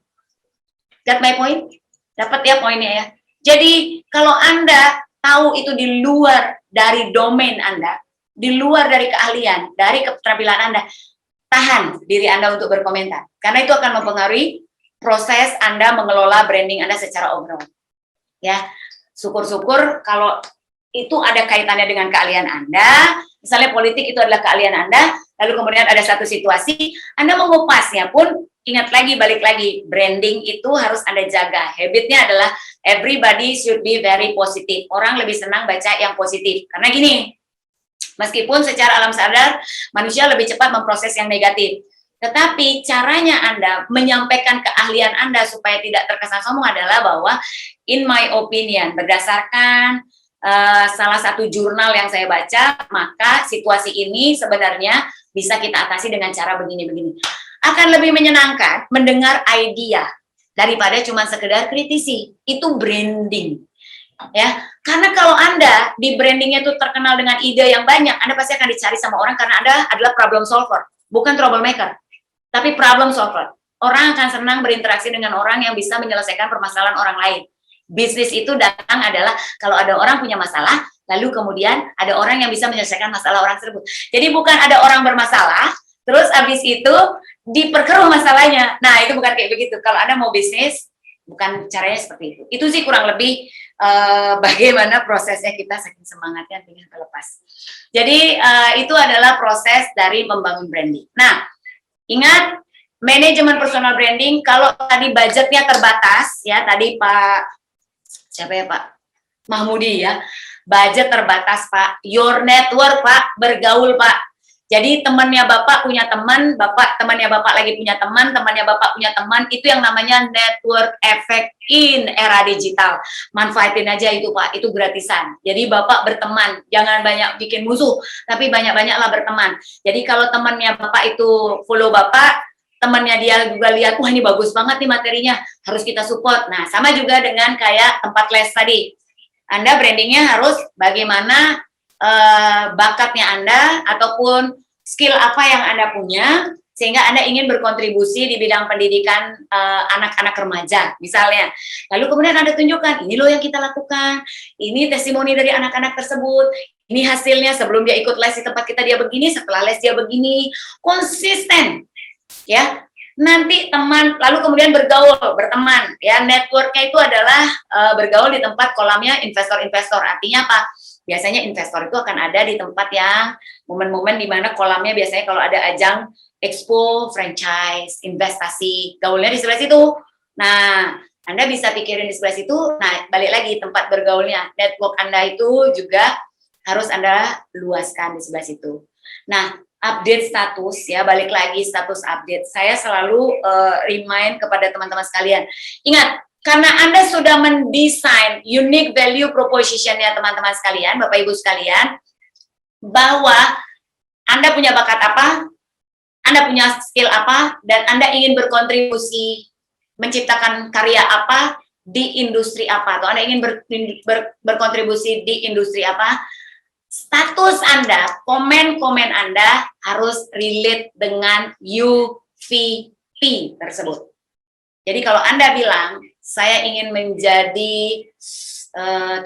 Got my point? Dapat ya poinnya ya? Jadi kalau Anda tahu itu di luar dari domain Anda, di luar dari keahlian, dari keterampilan Anda, tahan diri Anda untuk berkomentar. Karena itu akan mempengaruhi proses Anda mengelola branding Anda secara overall. Ya, syukur-syukur kalau itu ada kaitannya dengan keahlian Anda, misalnya politik itu adalah keahlian Anda, lalu kemudian ada satu situasi, Anda mengupasnya pun, ingat lagi, balik lagi, branding itu harus Anda jaga. Habitnya adalah everybody should be very positive. Orang lebih senang baca yang positif. Karena gini, meskipun secara alam sadar, manusia lebih cepat memproses yang negatif. Tetapi caranya Anda menyampaikan keahlian Anda supaya tidak terkesan sombong adalah bahwa, in my opinion, berdasarkan salah satu jurnal yang saya baca, maka situasi ini sebenarnya bisa kita atasi dengan cara begini-begini. Akan lebih menyenangkan mendengar idea daripada cuma sekedar kritisi. Itu branding. Ya, karena kalau Anda di brandingnya itu terkenal dengan ide yang banyak, Anda pasti akan dicari sama orang karena Anda adalah problem solver, bukan troublemaker, tapi problem solver. Orang akan senang berinteraksi dengan orang yang bisa menyelesaikan permasalahan orang lain. Bisnis itu datang adalah kalau ada orang punya masalah, lalu kemudian ada orang yang bisa menyelesaikan masalah orang tersebut. Jadi bukan ada orang bermasalah, terus habis itu diperkeruh masalahnya. Nah, itu bukan kayak begitu. Kalau Anda mau bisnis, bukan caranya seperti itu. Itu sih kurang lebih bagaimana prosesnya kita saking semangatnya dengan terlepas. Jadi itu adalah proses dari membangun branding. Nah, ingat manajemen personal branding, kalau tadi budgetnya terbatas, ya tadi Pak siapa ya Pak? Mahmudi ya. Budget terbatas Pak. Your network Pak, bergaul Pak. Jadi temannya Bapak punya teman, temannya Bapak lagi punya teman, temannya Bapak punya teman, itu yang namanya network effect in era digital. Manfaatin aja itu Pak, itu gratisan. Jadi Bapak berteman, jangan banyak bikin musuh, tapi banyak-banyaklah berteman. Jadi kalau temannya Bapak itu follow Bapak, temannya dia juga lihat, wah ini bagus banget nih materinya, harus kita support. Nah, sama juga dengan kayak tempat les tadi. Anda brandingnya harus bagaimana bakatnya Anda ataupun skill apa yang Anda punya, sehingga Anda ingin berkontribusi di bidang pendidikan anak-anak remaja, misalnya. Lalu kemudian Anda tunjukkan, ini loh yang kita lakukan, ini testimoni dari anak-anak tersebut, ini hasilnya sebelum dia ikut les di tempat kita dia begini, setelah les dia begini, konsisten. Ya, nanti teman, lalu kemudian bergaul, berteman, ya, networknya itu adalah bergaul di tempat kolamnya investor-investor. Artinya apa? Biasanya investor itu akan ada di tempat yang momen-momen di mana kolamnya biasanya kalau ada ajang expo, franchise, investasi, gaulnya di sebelah situ. Nah, Anda bisa pikirin di sebelah situ. Nah, balik lagi tempat bergaulnya, network Anda itu juga harus Anda luaskan di sebelah situ. Nah, update status ya, balik lagi status update. Saya selalu remind kepada teman-teman sekalian. Ingat, karena Anda sudah mendesain unique value proposition-nya teman-teman sekalian, Bapak Ibu sekalian, bahwa Anda punya bakat apa, Anda punya skill apa, dan Anda ingin berkontribusi menciptakan karya apa di industri apa, atau Anda ingin berkontribusi di industri apa, status Anda, komen-komen Anda harus relate dengan UVP tersebut. Jadi kalau Anda bilang, saya ingin menjadi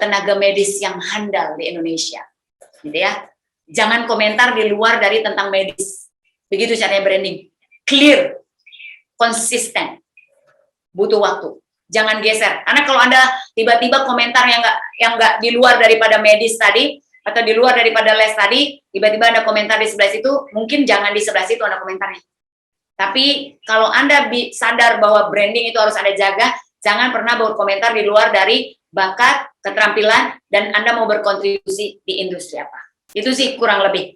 tenaga medis yang handal di Indonesia, gitu ya. Jangan komentar di luar dari tentang medis. Begitu caranya branding. Clear, konsisten, butuh waktu. Jangan geser. Karena kalau Anda tiba-tiba komentar yang nggak di luar daripada medis tadi, atau di luar daripada les tadi, tiba-tiba Anda komentar di sebelah situ, mungkin jangan di sebelah situ Anda komentarnya. Tapi kalau Anda sadar bahwa branding itu harus Anda jaga, jangan pernah berkomentar di luar dari bakat, keterampilan, dan Anda mau berkontribusi di industri apa. Itu sih kurang lebih.